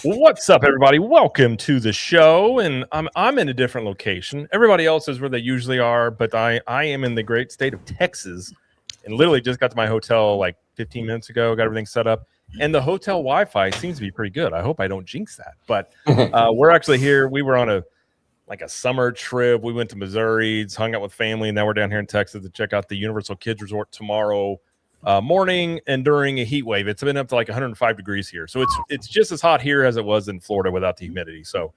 What's up, everybody? Welcome to the show, and I'm in a different location. Everybody else is where they usually are, but I am in the great state of Texas, and literally just got to my hotel like 15 minutes ago. Got everything set up, and the hotel Wi-Fi seems to be pretty good. I hope I don't jinx that, but we're actually here. We were on a summer trip. We went to Missouri, hung out with family, and now we're down here in Texas to check out the Universal Kids Resort tomorrow morning and during a heat wave. It's been up to like 105 degrees here, so it's just as hot here as it was in Florida without the humidity. So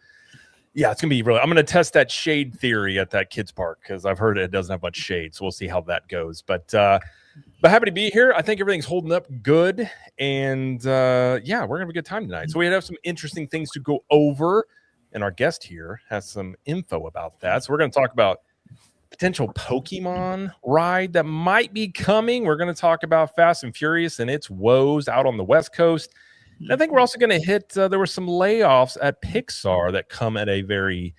yeah, it's gonna be really. I'm gonna test that shade theory at that kids park because I've heard it doesn't have much shade, so we'll see how that goes. But happy to be here. I think everything's holding up good, and yeah, we're gonna have a good time tonight. So we have some interesting things to go over, and our guest here has some info about that. So we're gonna talk about potential Pokemon ride that might be coming. We're going to talk about Fast and Furious and its woes out on the West Coast. And I think we're also going to hit, there were some layoffs at Pixar that come at a very,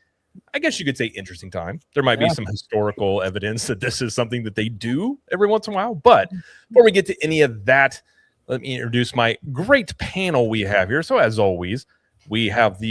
I guess you could say, interesting time. There might be some historical evidence that this is something that they do every once in a while. But before we get to any of that, let me introduce my great panel we have here. So as always, we have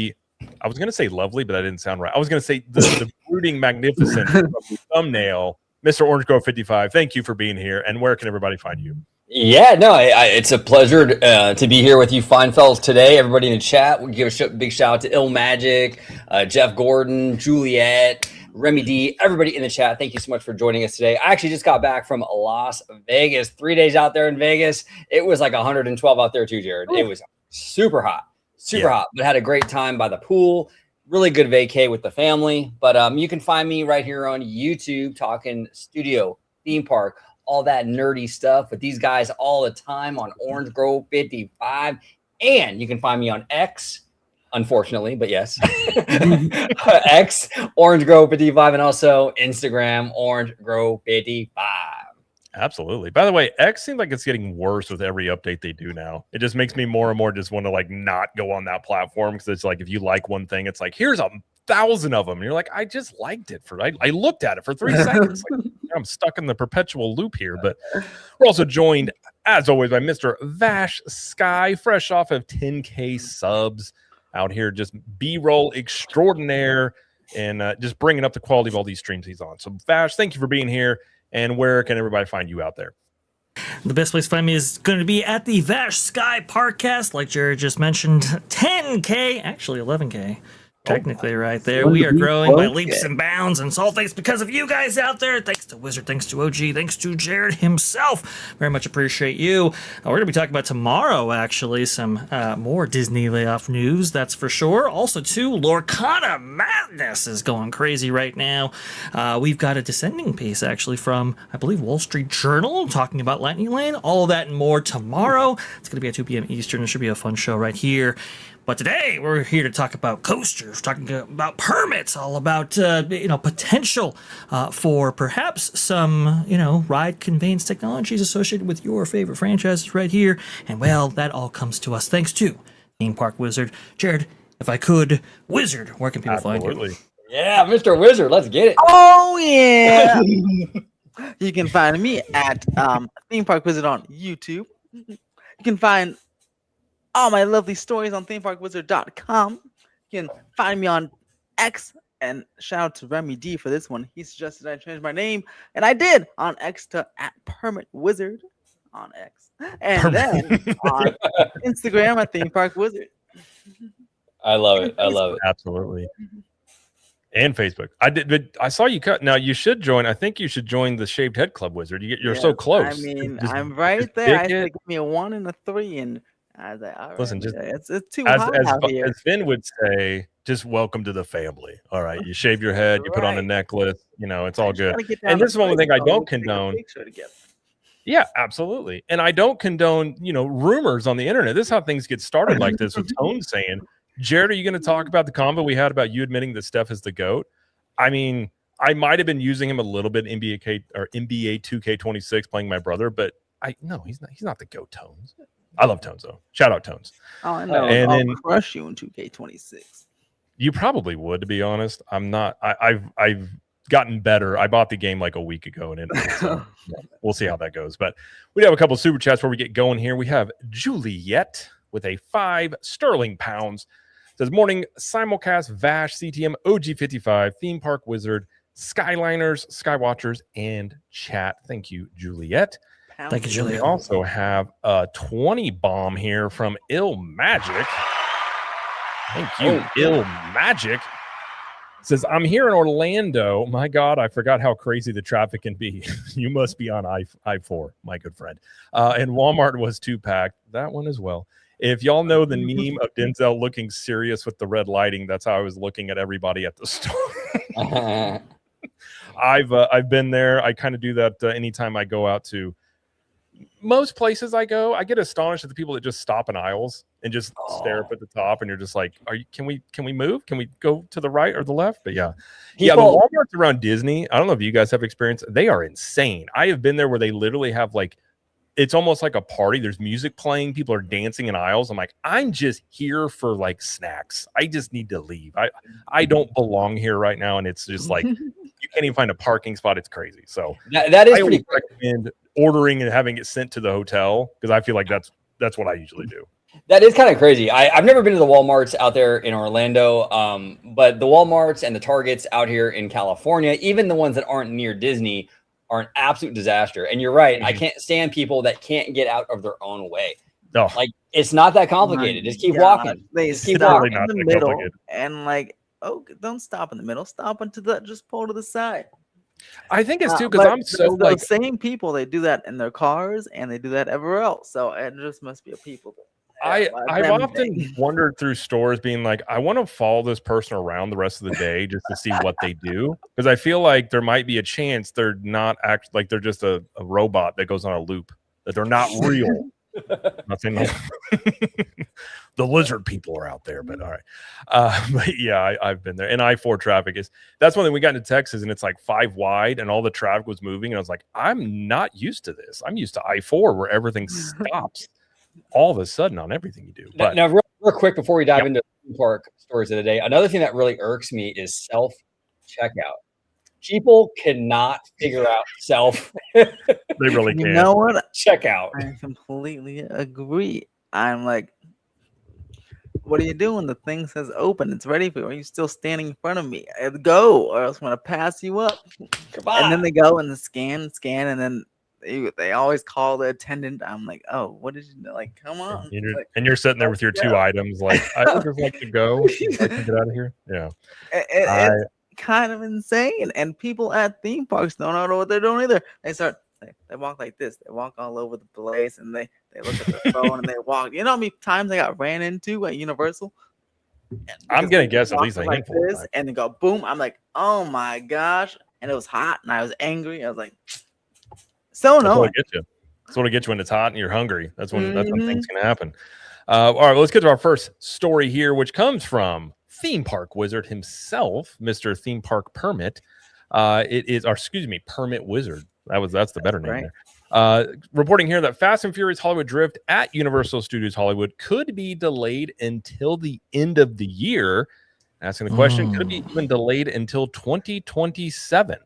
I was going to say lovely, but that didn't sound right. I was going to say the brooding magnificent of the thumbnail, Mr. Orange Grove 55. Thank you for being here. And where can everybody find you? Yeah, no, it's a pleasure to be here with you fine fellas today. Everybody in the chat, we'll give a big shout out to Il Magic, Jeff Gordon, Juliet, Remy D, everybody in the chat. Thank you so much for joining us today. I actually just got back from Las Vegas, 3 days out there in Vegas. It was like 112 out there too, Jared. It was super hot. Super hot, but had a great time by the pool. Really good vacay with the family. But you can find me right here on YouTube talking studio, theme park, all that nerdy stuff with these guys all the time on Orange Grove 55. And you can find me on X, unfortunately, but yes. X, Orange Grove 55, and also Instagram, Orange Grove 55. Absolutely. By the way, X seems like it's getting worse with every update they do now. It just makes me more and more just want to like not go on that platform because it's like if you like one thing, it's like here's 1,000 of them. And you're like, I just liked it I looked at it for 3 seconds. Like, I'm stuck in the perpetual loop here. But we're also joined, as always, by Mr. Vash Sky, fresh off of 10K subs out here, just B-roll extraordinaire and just bringing up the quality of all these streams he's on. So Vash, thank you for being here. And where can everybody find you out there? The best place to find me is going to be at the Vash Sky ParkCast, like Jared just mentioned. 10K, actually 11K. Technically, right there. We are growing by leaps and bounds, and it's all thanks because of you guys out there. Thanks to Wizard, thanks to OG, thanks to Jared himself. Very much appreciate you. We're going to be talking about tomorrow, actually, some more Disney layoff news, that's for sure. Also, too, Lorcana Madness is going crazy right now. We've got a descending piece, actually, from, I believe, Wall Street Journal, talking about Lightning Lane. All of that and more tomorrow. It's going to be at 2 p.m. Eastern. It should be a fun show right here. But today we're here to talk about coasters, talking about permits, all about potential for perhaps some ride conveyance technologies associated with your favorite franchises right here. And well, that all comes to us thanks to Theme Park Wizard. Jared, if I could, Wizard, where can people find you? Yeah, Mr. Wizard, let's get it. Oh yeah. You can find me at Theme Park Wizard on YouTube. You can find all my lovely stories on themeparkwizard.com. You can find me on X, and shout out to Remy D for this one. He suggested I change my name, and I did on X to @PermitWizard on X, and then on Instagram at Theme Park Wizard. I love it. I love it. Absolutely. And Facebook. I saw you cut. Now you should join. I think you should join the Shaved Head Club, Wizard. You're so close. I mean, I'm right there. I said, give me a 1 and a 3, and I was like, all right, listen, just it's too hot out here. As Finn would say, just welcome to the family. All right, you shave your head, you put on a necklace. It's all good. And this is one thing I don't condone. Yeah, absolutely. And I don't condone, rumors on the internet. This is how things get started like this with Tone saying, Jared, are you going to talk about the convo we had about you admitting that Steph is the GOAT? I mean, I might have been using him a little bit in NBA 2K26 playing my brother, but no, he's not the GOAT, Tones. I love Tones though. Shout out Tones. Oh, I know. And I'll crush you in 2K26. You probably would, to be honest. I'm not. I've gotten better. I bought the game like a week ago, and we'll see how that goes. But we have a couple of super chats where we get going here. We have Juliet with a 5 sterling pounds. says morning simulcast Vash CTM OG55 theme park wizard Skyliners, Skywatchers, and chat. Thank you, Juliet. Thank you, We Juliet. also have a 20 bomb here from Ill Magic. Thank you, Ill Magic. Says, I'm here in Orlando. My God, I forgot how crazy the traffic can be. You must be on I-4, my good friend. And Walmart was too packed. That one as well. If y'all know the meme of Denzel looking serious with the red lighting, that's how I was looking at everybody at the store. I've been there. I kind of do that anytime I go out to most places I go. I get astonished at the people that just stop in aisles and just stare up at the top, and you're just like, can we move? Can we go to the right or the left? But yeah, the Walmarts around Disney, I don't know if you guys have experience. They are insane. I have been there where they literally have like, it's almost like a party. There's music playing, people are dancing in aisles. I'm like, I'm just here for like snacks. I just need to leave. I don't belong here right now, and it's just like you can't even find a parking spot. It's crazy. So that is pretty recommend ordering and having it sent to the hotel, because I feel like that's what I usually do. That is kind of crazy. I've never been to the Walmarts out there in Orlando, but the Walmarts and the Targets out here in California, even the ones that aren't near Disney, are an absolute disaster. And you're right. I can't stand people that can't get out of their own way. Oh. Like, it's not that complicated. Just keep walking. They just keep stop walking in the middle and like, don't stop in the middle. Stop into the, just pull to the side. I think it's too, because I'm so the like same people. They do that in their cars and they do that everywhere else. So it just must be a people thing. I've often wondered through stores being like, I want to follow this person around the rest of the day just to see what they do, because I feel like there might be a chance they're not actually like they're just a robot that goes on a loop, that they're not real. Nothing. The lizard people are out there, but all right. But yeah, I've been there. And I-4 traffic that's one thing. We got into Texas and it's like 5 wide and all the traffic was moving, and I was like, I'm not used to this. I'm used to I-4 where everything stops all of a sudden on everything you do. But now real quick before we dive into theme park stories of the day, another thing that really irks me is self checkout. People cannot figure out self. They really can't. You know what? Checkout. I completely agree. I'm like, what are you doing? The thing says open. It's ready for you. Are you still standing in front of me? Go, or else I'm going to pass you up. Come on. And then they go and scan, and then they always call the attendant. I'm like, oh, what did you like? Come on. And you're sitting there with your 2 items. Like, I would just like to go. I can get out of here. Yeah. It's kind of insane. And people at theme parks don't know what they're doing either. They walk like this. They walk all over the place, and they look at their phone and they walk. You know how many times I got ran into at Universal? I'm gonna guess at least a like handful. This, and they go boom. I'm like, oh my gosh! And it was hot, and I was angry. I was like, so no. That's what gets you when it's hot and you're hungry. That's when things can happen. All right, let's get to our first story here, which comes from theme park wizard himself, Mr. Theme Park Permit. Permit Wizard. That's the better name there. Reporting here that Fast and Furious Hollywood Drift at Universal Studios Hollywood could be delayed until the end of the year. Asking the question, could it be even delayed until 2027?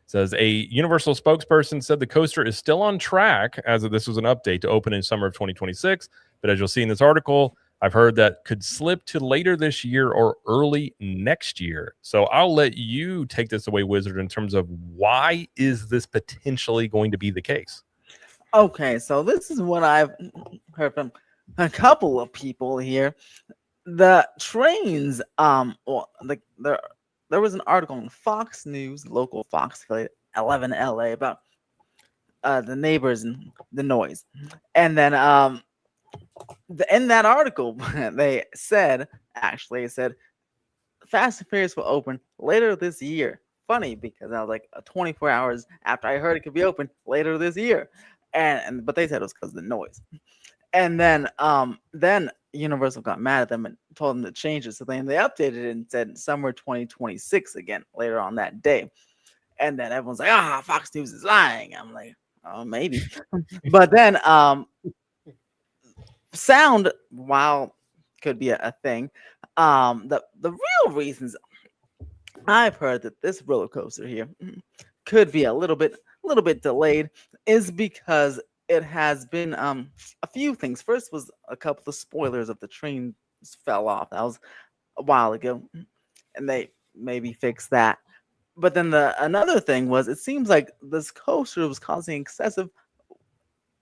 Says a Universal spokesperson said the coaster is still on track, as this was an update, to open in summer of 2026. But as you'll see in this article, I've heard that could slip to later this year or early next year. So I'll let you take this away, Wizard, in terms of why is this potentially going to be the case? Okay, so this is what I've heard from a couple of people here. The trains, there was an article on Fox News, local Fox affiliate 11 LA, about the neighbors and the noise. And then in that article, they said Fast and Furious will open later this year. Funny, because I was like 24 hours after I heard it could be open later this year. But they said it was because of the noise. And then Universal got mad at them and told them to change it. So then they updated it and said summer 2026 again later on that day. And then everyone's like, Fox News is lying. I'm like, oh, maybe. But then sound, while could be a thing, the real reasons I've heard that this roller coaster here could be a little bit delayed is because it has been a few things. First was a couple of spoilers of the train fell off. That was a while ago, and they maybe fixed that. But then another thing was, it seems like this coaster was causing excessive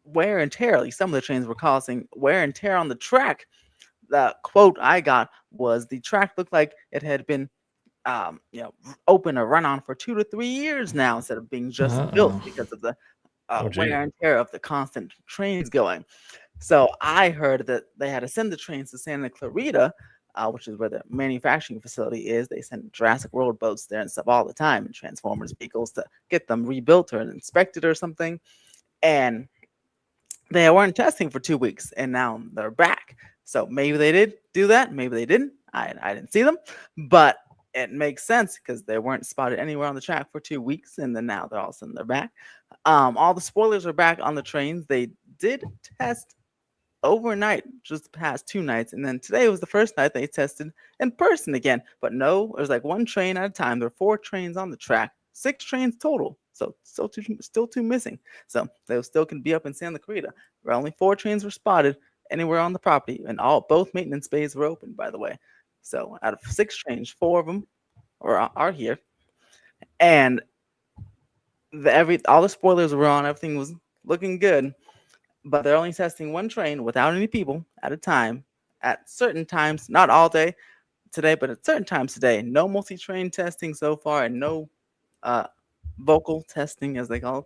wear and tear. At least some of the trains were causing wear and tear on the track. The quote I got was the track looked like it had been open or run on for 2 to 3 years now, instead of being just built, because of the wear and tear of the constant trains going. So I heard that they had to send the trains to Santa Clarita, which is where the manufacturing facility is. They send Jurassic World boats there and stuff all the time, and Transformers vehicles, to get them rebuilt or inspected or something. And they weren't testing for 2 weeks, and now they're back. So maybe they did do that, maybe they didn't. I didn't see them, but it makes sense because they weren't spotted anywhere on the track for 2 weeks, and then now they're all of a sudden they're back. All the spoilers are back on the trains. They did test overnight, just the past 2 nights, and then today was the first night they tested in person again. But no, it was like 1 train at a time. There were 4 trains on the track, 6 trains total. So still two missing. So they still can be up in Santa Clarita, where only 4 trains were spotted anywhere on the property, and both maintenance bays were open, by the way. So out of 6 trains, 4 of them are here, and all the spoilers were on. Everything was looking good, but they're only testing 1 train without any people at a time at certain times, not all day today, but at certain times today. No multi-train testing so far, and no vocal testing, as they call it,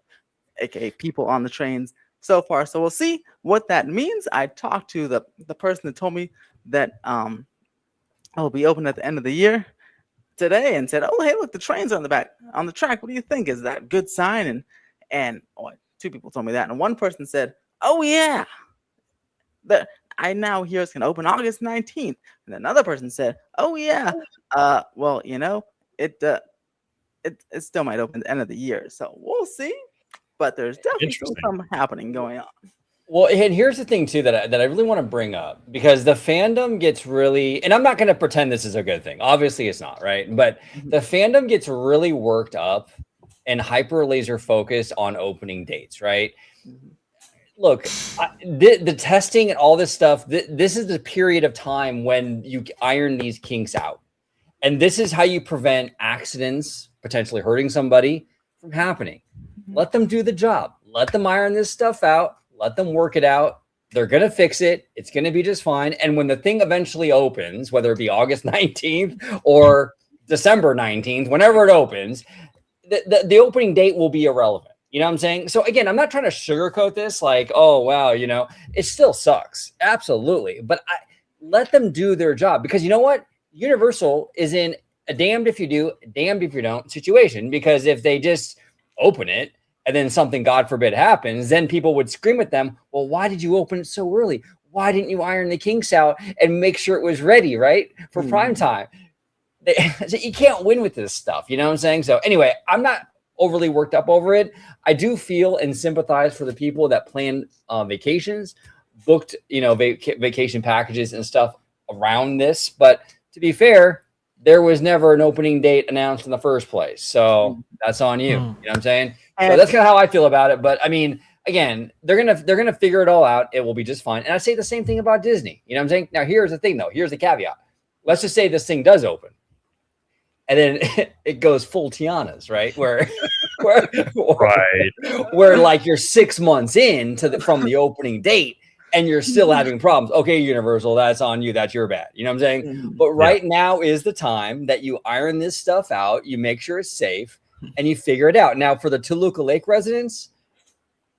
aka people on the trains so far. So we'll see what that means. I talked to the person that told me that I'll be open at the end of the year today, and said, "Oh, hey, look, the trains are on the track. What do you think? Is that a good sign?" And 2 people told me that, and one person said, "Oh yeah, I now hear it's gonna open August 19th." And another person said, "Oh yeah, well, it still might open at the end of the year, so we'll see." But there's definitely still something happening going on. Well, and here's the thing too that I really want to bring up, because the fandom gets really, and I'm not going to pretend this is a good thing. Obviously, it's not, right? But the fandom gets really worked up and hyper laser focused on opening dates, right? Look, the testing and all this stuff, this is the period of time when you iron these kinks out. And this is how you prevent accidents, potentially hurting somebody, from happening. Let them do the job. Let them iron this stuff out. Let them work it out. They're going to fix it. It's going to be just fine. And when the thing eventually opens, whether it be August 19th or December 19th, whenever it opens, the opening date will be irrelevant. You know what I'm saying? So again, I'm not trying to sugarcoat this like, oh, wow, it still sucks. Absolutely. But let them do their job, because you know what? Universal is in a damned if you do, damned if you don't situation, because if they just open it and then something, God forbid, happens, then people would scream at them, well, why did you open it so early? Why didn't you iron the kinks out and make sure it was ready, right, for prime time? So you can't win with this stuff. You know what I'm saying? So anyway, I'm not overly worked up over it. I do feel and sympathize for the people that plan vacations, booked, vacation packages and stuff around this. But to be fair, there was never an opening date announced in the first place. So that's on you. You know what I'm saying? So that's kind of how I feel about it. But I mean, again, they're gonna figure it all out. It will be just fine. And I say the same thing about Disney. You know what I'm saying? Now here's the thing though. Here's the caveat. Let's just say this thing does open, and then it goes full Tiana's, right? Where like you're 6 months in from the opening date, and you're still having problems. Okay, Universal, that's on you. That's your bad. You know what I'm saying? But right now is the time that you iron this stuff out. You make sure it's safe, and you figure it out. Now, for the Toluca Lake residents,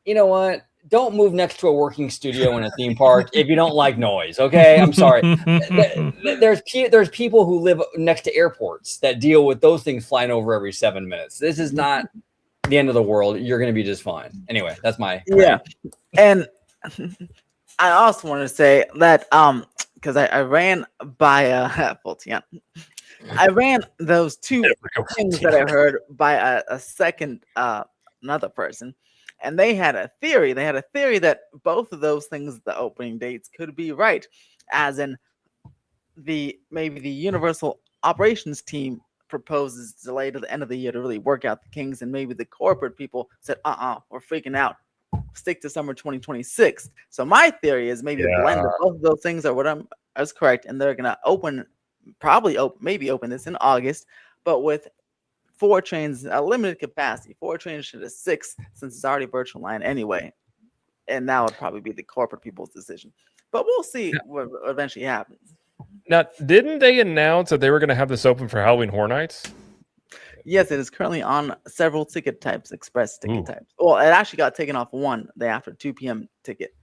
you know what? Don't move next to a working studio in a theme park if you don't like noise. Okay, I'm sorry. There's people who live next to airports that deal with those things flying over every 7 minutes. This is not the end of the world. You're going to be just fine. Anyway, that's my And I also want to say that because I ran by Fultian. I ran those 2 things that I heard by a second another person, and they had a theory. They had a theory that both of those things, the opening dates, could be right, as in maybe the Universal operations team proposes delay to the end of the year to really work out the kinks, and maybe the corporate people said, we're freaking out. Stick to summer 2026. So my theory is maybe a blend of both of those things are what is correct, and they're gonna open probably maybe open this in August, but with 4 trains, a limited capacity, 4 trains to 6, since it's already virtual line anyway. And that would probably be the corporate people's decision. But we'll see what eventually happens. Now, didn't they announce that they were going to have this open for Halloween Horror Nights? Yes, it is currently on several ticket types, express ticket types. Well, it actually got taken off one day after 2 p.m. ticket.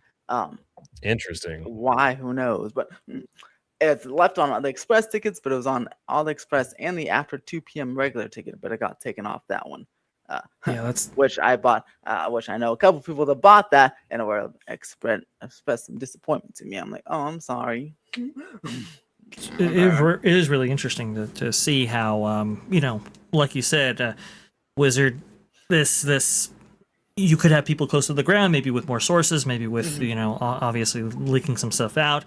Interesting. Why? Who knows? But it's left on the express tickets, but it was on all the express and the after 2 p.m. regular ticket, but it got taken off that one. That's which I bought, which I know a couple people that bought that and were expressed some disappointment to me. I'm like, oh, I'm sorry. It is really interesting to see how like you said, Wizard, this you could have people close to the ground, maybe with more sources, maybe with obviously leaking some stuff out,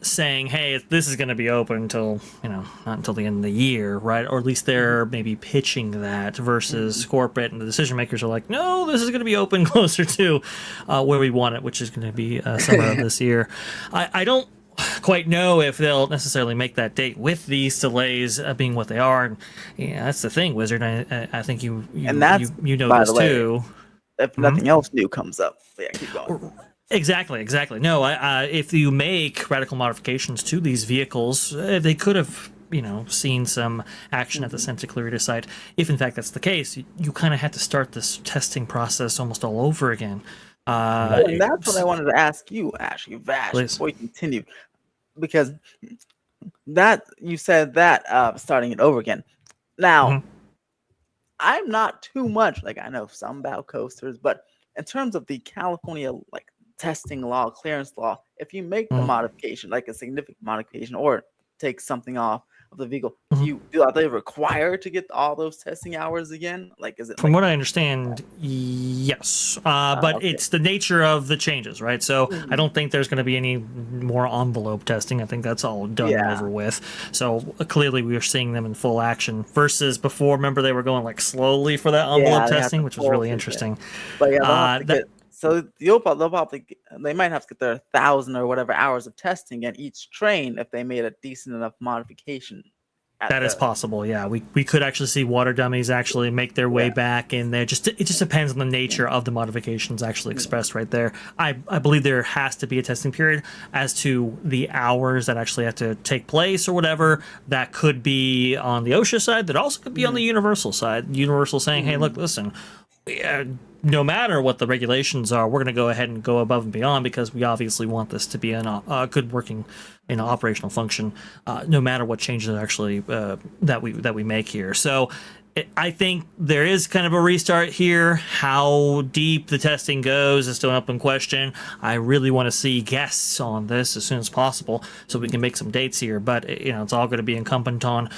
saying, hey, this is going to be open until not until the end of the year, right? Or at least they're maybe pitching that, versus corporate and the decision makers are like, no, this is going to be open closer to where we want it, which is going to be summer of this year. I don't quite know if they'll necessarily make that date with these delays being what they are. And that's the thing, Wizard. I think you know this too. If nothing else new comes up, yeah, keep going. Exactly. No, if you make radical modifications to these vehicles, they could have seen some action at the Santa Clarita site. If in fact that's the case, you kind of had to start this testing process almost all over again. And that's what I wanted to ask you, actually, Vash, before we continue, because that you said that starting it over again. Now, I'm not too much I know some about coasters, but in terms of the California testing law, clearance law, if you make the modification, like a significant modification, or take something off of the vehicle, are they required to get all those testing hours again? Is it from what I understand, yes, but okay. It's the nature of the changes, right? So I don't think there's going to be any more envelope testing. I think that's all done and over with. So clearly we are seeing them in full action versus before. Remember, they were going slowly for that envelope testing, which was really interesting. But so they'll probably they might have to get their 1,000 or whatever hours of testing at each train if they made a decent enough modification. That is possible. Yeah, we could actually see water dummies actually make their way back in there. It just depends on the nature of the modifications actually expressed right there. I believe there has to be a testing period as to the hours that actually have to take place or whatever. That could be on the OSHA side. That also could be on the Universal side. Universal saying, hey, look, listen. No matter what the regulations are, we're going to go ahead and go above and beyond because we obviously want this to be a good working, operational function. No matter what changes actually that we make here. So I think there is kind of a restart here. How deep the testing goes is still an open question. I really want to see guests on this as soon as possible so we can make some dates here. But it's all going to be incumbent on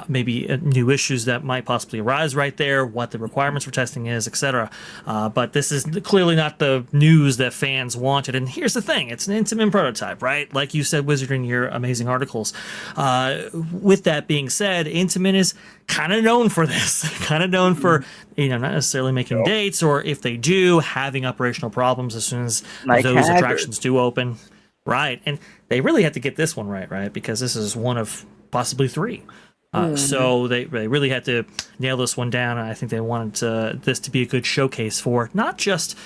maybe new issues that might possibly arise right there, what the requirements for testing is, etc. But this is clearly not the news that fans wanted. And here's the thing: it's an Intamin prototype, right? Like you said, Wizard, in your amazing articles. With that being said, Intamin is kind of known for this, kind of known for not necessarily making dates, or if they do, having operational problems as soon as those attractions do open, right? And they really had to get this one right, because this is one of possibly 3. So they really had to nail this one down, and I think they wanted this to be a good showcase for not just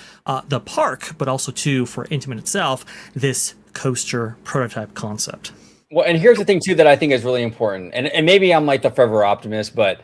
the park, but also too for Intamin itself, this coaster prototype concept. Well, and here's the thing too that I think is really important, and maybe I'm the forever optimist, but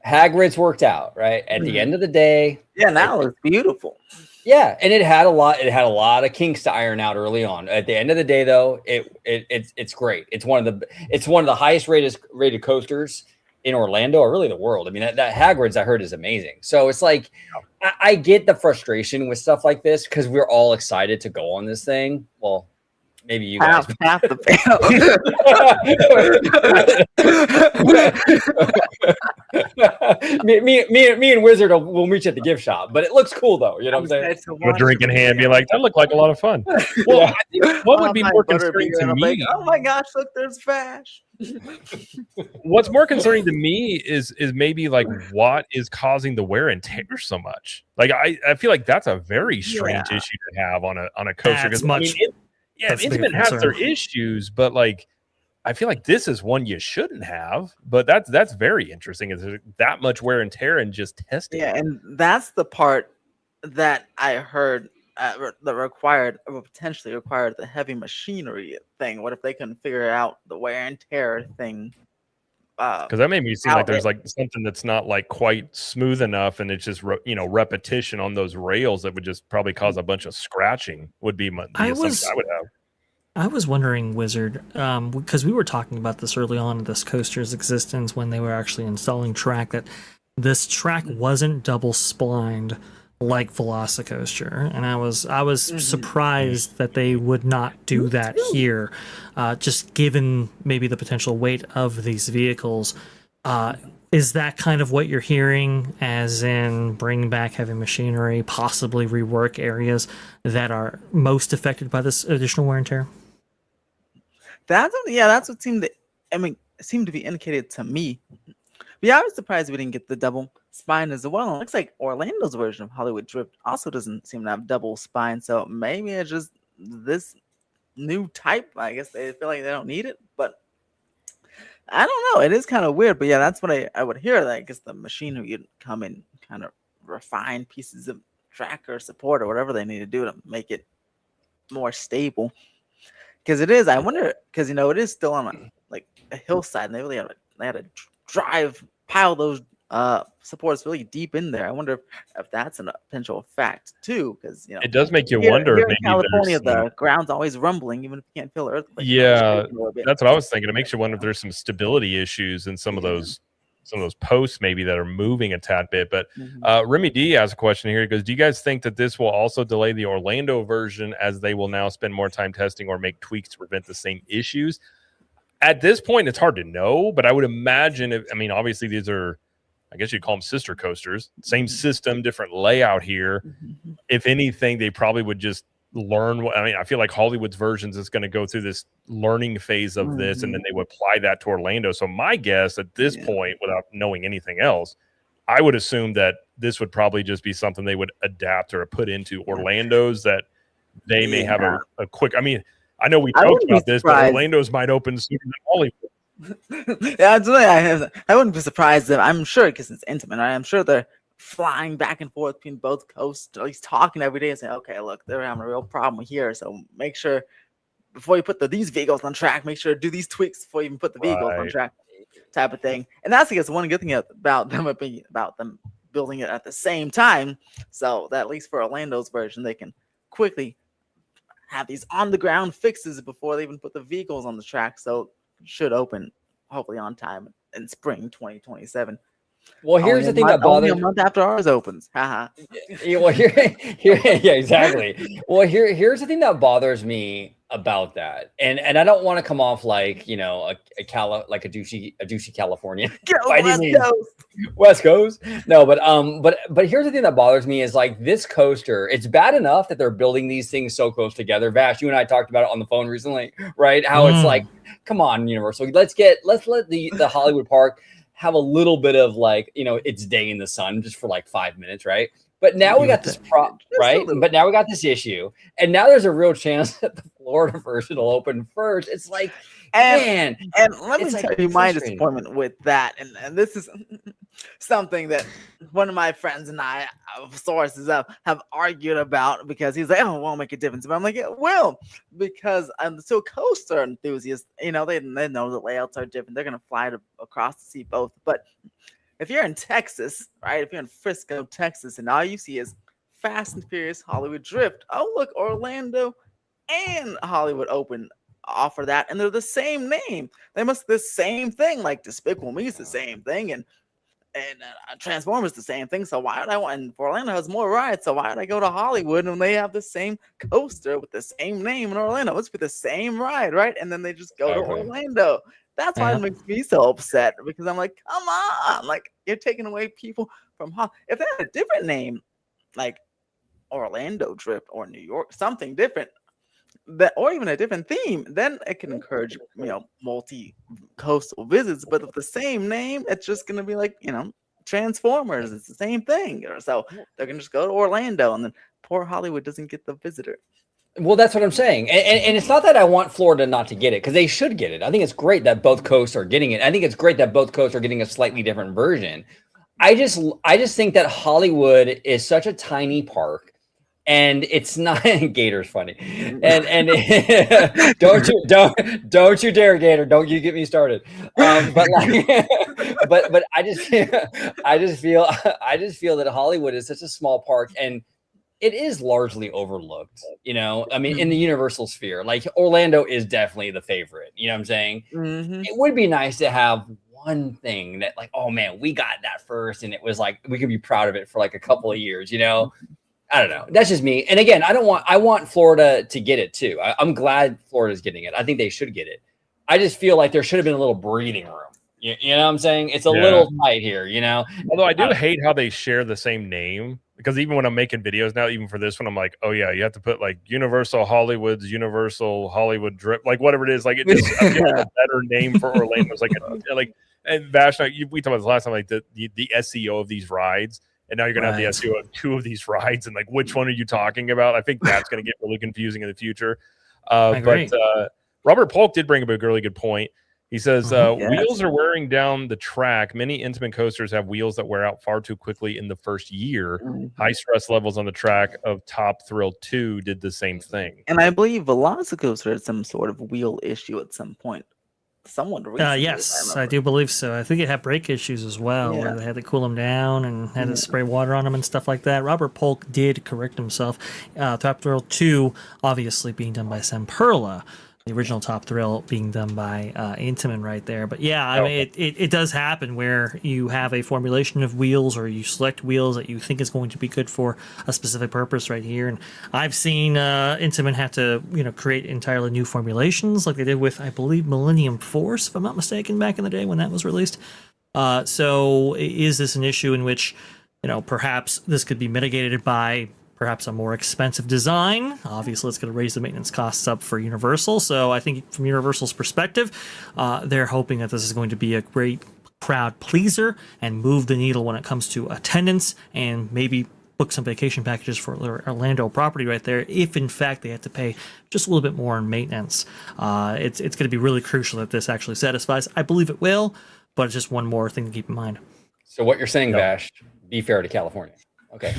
Hagrid's worked out, right? At the end of the day, now it's beautiful. Yeah, and it had a lot of kinks to iron out early on. At the end of the day, though, it's great. It's one of the highest rated coasters in Orlando, or really the world. I mean, that Hagrid's I heard is amazing. So it's I get the frustration with stuff like this because we're all excited to go on this thing. Well, maybe you guys. Half the me and Wizard will meet you at the gift shop, but it looks cool though. You know what I'm saying? A drink in hand, be like, that looked like a lot of fun. Well, I think what would be more concerning to me? Oh my gosh, look, there's Vash. What's more concerning to me is maybe what is causing the wear and tear so much. I feel like that's a very strange issue to have on a coaster. That's much. Intamin has their issues, but I feel like this is one you shouldn't have, but that's very interesting. Is there that much wear and tear and just testing? Yeah, and that's the part that I heard that required or potentially required the heavy machinery thing. What if they couldn't figure out the wear and tear thing? Because that made me seem How like there's it- like something that's not like quite smooth enough, and it's just repetition on those rails that would just probably cause a bunch of scratching. Would be the assumption I would have. I was wondering, Wizard, because we were talking about this early on in this coaster's existence when they were actually installing track, that this track wasn't double splined like Velocicoaster, and I was surprised that they would not do that here, just given maybe the potential weight of these vehicles. Is that kind of what you're hearing, as in bring back heavy machinery, possibly rework areas that are most affected by this additional wear and tear? That's what seemed to be indicated to me. But yeah, I was surprised we didn't get the double spine as well. It looks like Orlando's version of Hollywood Drift also doesn't seem to have double spine, so maybe it's just this new type. I guess they feel like they don't need it, but I don't know. It is kind of weird, but yeah, that's what I would hear. That I guess the machinery would come in, kind of refine pieces of track or support or whatever they need to do to make it more stable. Because it is, I wonder, because it is still on a hillside, and they had to pile those supports really deep in there. I wonder if that's a potential fact too, because it does make you here, wonder. Here maybe in California, the ground's always rumbling, even if you can't feel the earthquake. Yeah, that's what I was thinking. It makes you wonder if there's some stability issues in some of those posts maybe that are moving a tad bit. But Remy D has a question here. He goes, do you guys think that this will also delay the Orlando version, as they will now spend more time testing or make tweaks to prevent the same issues? At this point, it's hard to know, but I would imagine obviously these are, I guess you'd call them sister coasters, same system, different layout here. If anything, they probably would just learn. I feel like Hollywood's versions is going to go through this learning phase of this, and then they would apply that to Orlando. So my guess at this point, without knowing anything else, I would assume that this would probably just be something they would adapt or put into Orlando's, that they may have a quick. I know we joked about this, but Orlando's might open sooner than Hollywood. Yeah, I wouldn't be surprised if, I'm sure, because it's intimate, right? I'm sure they're flying back and forth between both coasts, at least talking every day and saying, okay, look, they're having a real problem here, so make sure before you put these vehicles on track, make sure to do these tweaks before you even put the vehicles on track, type of thing. And that's, I guess, one good thing about them building it at the same time, so that at least for Orlando's version, they can quickly have these on the ground fixes before they even put the vehicles on the track. So it should open hopefully on time in spring 2027. Well, here's the thing that bothers me. A month after ours opens. Well, yeah, exactly. Well, here's the thing that bothers me about that, and I don't want to come off like a douchey Californian. West Coast. No, but here's the thing that bothers me is like this coaster. It's bad enough that they're building these things so close together. Vash, you and I talked about it on the phone recently, right? How it's like, come on, Universal, let's let the Hollywood park have a little bit of its day in the sun just for 5 minutes, right? But now we got this right? But now we got this issue, and now there's a real chance that the Florida version will open first. It's like, and let me tell you my disappointment with that, and this is something that one of my friends and I, sources have argued about, because he's like, oh, it won't make a difference. But I'm like, it will, because I'm so coaster enthusiasts, they know the layouts are different. They're going to fly across to see both. But if you're in Texas, right, if you're in Frisco, Texas, and all you see is Fast and Furious Hollywood Drift, oh, look, Orlando and Hollywood Open offer that, and they're the same name. They must be the same thing. Like Despicable Me is the same thing, and Transformers the same thing. So why would I want? And Orlando has more rides, so why would I go to Hollywood when they have the same coaster with the same name in Orlando? Let's be the same ride, right? And then they just go to Orlando. That's why it makes me so upset, because I'm like, come on, you're taking away people from if they had a different name, like Orlando Drift or New York, something different, or even a different theme, then it can encourage multi-coastal visits. But with the same name, it's just gonna be like Transformers. It's the same thing, so they're gonna just go to Orlando, and then poor Hollywood doesn't get the visitor. Well, that's what I'm saying. And it's not that I want Florida not to get it, because they should get it. I think it's great that both coasts are getting it. I think it's great that both coasts are getting a slightly different version. I just think that Hollywood is such a tiny park, and it's not. Gator's funny, and don't you dare, Gator, don't you get me started. But like, but I just feel that Hollywood is such a small park, and it is largely overlooked. I mean, in the Universal sphere, like Orlando is definitely the favorite. You know what I'm saying? Mm-hmm. It would be nice to have one thing that, like, oh man, we got that first, and it was like we could be proud of it for like a couple of years. I don't know. That's just me. And again, I want Florida to get it too. I'm glad Florida's getting it. I think they should get it. I just feel like there should have been a little breathing room. You know what I'm saying? It's a little tight here, Although I do hate how they share the same name, because even when I'm making videos now, even for this one, I'm like, oh yeah, you have to put like Universal Hollywood Drip, like whatever it is. Like it just I feel like a better name for Orlando. It's like and Vash, we talked about this last time, like the SEO of these rides. And now you're going to have the SEO of 2 of these rides, and like, which one are you talking about? I think that's going to get really confusing in the future. But Robert Polk did bring up a really good point. He says, wheels are wearing down the track. Many Intamin coasters have wheels that wear out far too quickly in the first year. High stress levels on the track of Top Thrill 2 did the same thing. And I believe Velocicoaster had some sort of wheel issue at some point. Someone recently, yes, I do believe so. I think it had brake issues as well, where they had to cool them down and had to spray water on them and stuff like that. Robert Polk did correct himself. Top Thrill 2, obviously being done by Sam Perla. The original Top Thrill being done by Intamin right there. But yeah, I mean, it does happen where you have a formulation of wheels, or you select wheels that you think is going to be good for a specific purpose right here. And I've seen Intamin have to, create entirely new formulations like they did with, I believe, Millennium Force, if I'm not mistaken, back in the day when that was released. So is this an issue in which, perhaps this could be mitigated by perhaps a more expensive design? Obviously, it's going to raise the maintenance costs up for Universal. So I think from Universal's perspective, they're hoping that this is going to be a great crowd pleaser and move the needle when it comes to attendance, and maybe book some vacation packages for Orlando property right there, if in fact they have to pay just a little bit more in maintenance. It's going to be really crucial that this actually satisfies. I believe it will, but it's just one more thing to keep in mind. So what you're saying, Vash, be fair to California. Okay.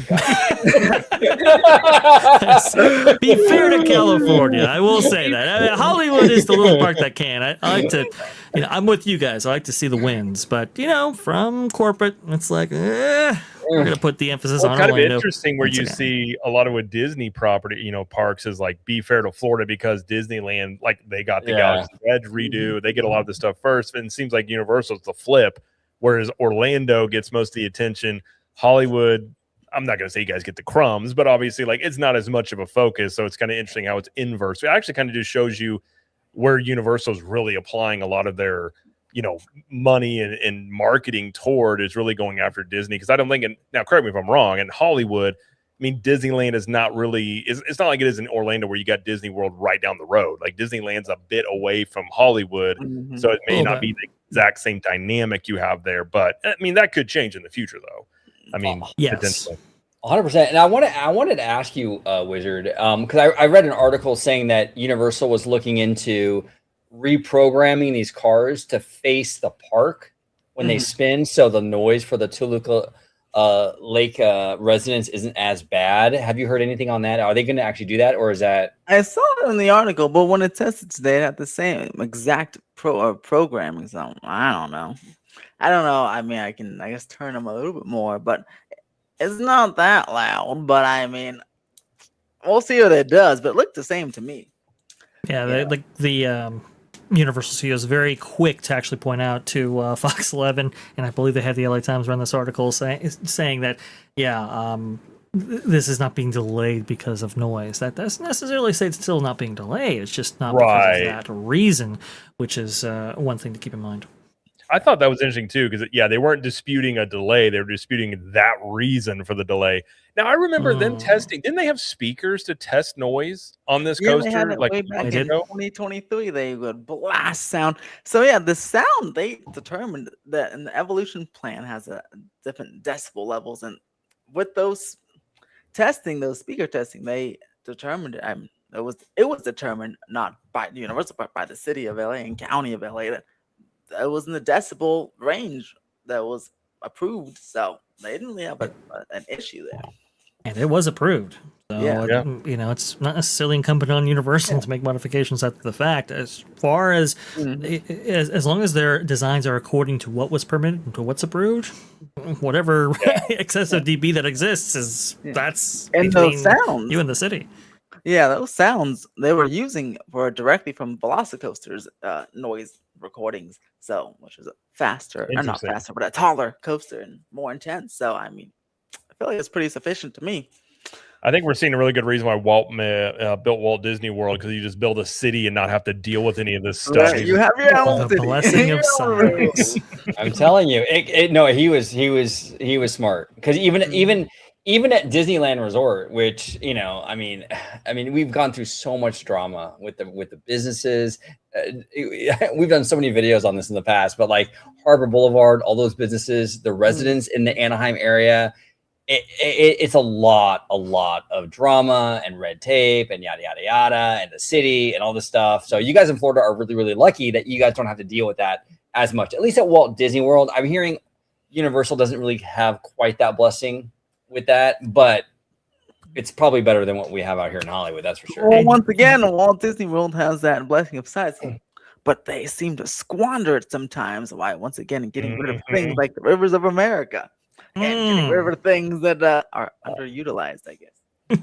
Be fair to California. I will say that. I mean, Hollywood is the little park that can. I like to, I'm with you guys. I like to see the wins, but from corporate, it's like, we're gonna put the emphasis on kind Orlando. Of interesting where you see a lot of with Disney property, parks is like be fair to Florida, because Disneyland, like they got the Galaxy's Edge redo, they get a lot of the stuff first, and it seems like Universal's the flip, whereas Orlando gets most of the attention. Hollywood, I'm not going to say you guys get the crumbs, but obviously, like, it's not as much of a focus. So it's kind of interesting how it's inverse. It actually kind of just shows you where Universal's really applying a lot of their, money and marketing toward, is really going after Disney. Because I don't think, and now correct me if I'm wrong, in Hollywood, I mean, Disneyland is not really, it's not like it is in Orlando where you got Disney World right down the road. Like Disneyland's a bit away from Hollywood. So it may not be the exact same dynamic you have there. But I mean, that could change in the future, though. I mean, yes, 100%. And I wanted to ask you, Wizard, because I read an article saying that Universal was looking into reprogramming these cars to face the park when they spin, so the noise for the Toluca Lake residents isn't as bad. Have you heard anything on that? Are they going to actually do that, or is that? I saw it in the article, but when it tested today, it had the same exact programming. So I don't know. I mean, I guess turn them a little bit more, but it's not that loud. But I mean, we'll see what it does. But it looked the same to me. Yeah, the Universal CEO is very quick to actually point out to Fox 11, and I believe they had the LA Times run this article saying that, this is not being delayed because of noise. That doesn't necessarily say it's still not being delayed. It's just not because of that reason, which is one thing to keep in mind. I thought that was interesting too, because they weren't disputing a delay; they were disputing that reason for the delay. Now I remember them testing. Didn't they have speakers to test noise on this coaster? They had it way back in 2023. They would blast sound. So the sound, they determined that, and the evolution plan has a different decibel levels, and with those speaker testing, they determined it was determined not by Universal, but by the city of LA and county of LA that was in the decibel range that was approved. So they didn't really have an issue there. And it was approved. So, Yeah. it's not necessarily incumbent on Universal to make modifications after the fact. As far as, as long as their designs are according to what was permitted and to what's approved, whatever excessive dB that exists that's and those sounds you and the city. Yeah, those sounds they were using were directly from Velocicoaster's noise recordings. So, which is a faster, or not faster, but a taller coaster and more intense. So, I mean, I feel like it's pretty sufficient to me. I think we're seeing a really good reason why Walt built Walt Disney World, because you just build a city and not have to deal with any of this stuff. Right, you have your own the blessing of science. I'm telling you, no, he was smart, because even at Disneyland Resort, which I mean, we've gone through so much drama with the businesses. We've done so many videos on this in the past, but like Harbor Boulevard, all those businesses, the residents in the Anaheim area. It's a lot of drama and red tape and yada yada yada, and the city and all this stuff. So you guys in Florida are really, really lucky that you guys don't have to deal with that as much. At least at Walt Disney World, I'm hearing Universal doesn't really have quite that blessing with that, but it's probably better than what we have out here in Hollywood. That's for sure. Well, once again, Walt Disney World has that blessing of size, but they seem to squander it sometimes. Why? Once again, getting rid of things like the rivers of America. And getting rid of things that are underutilized, I guess.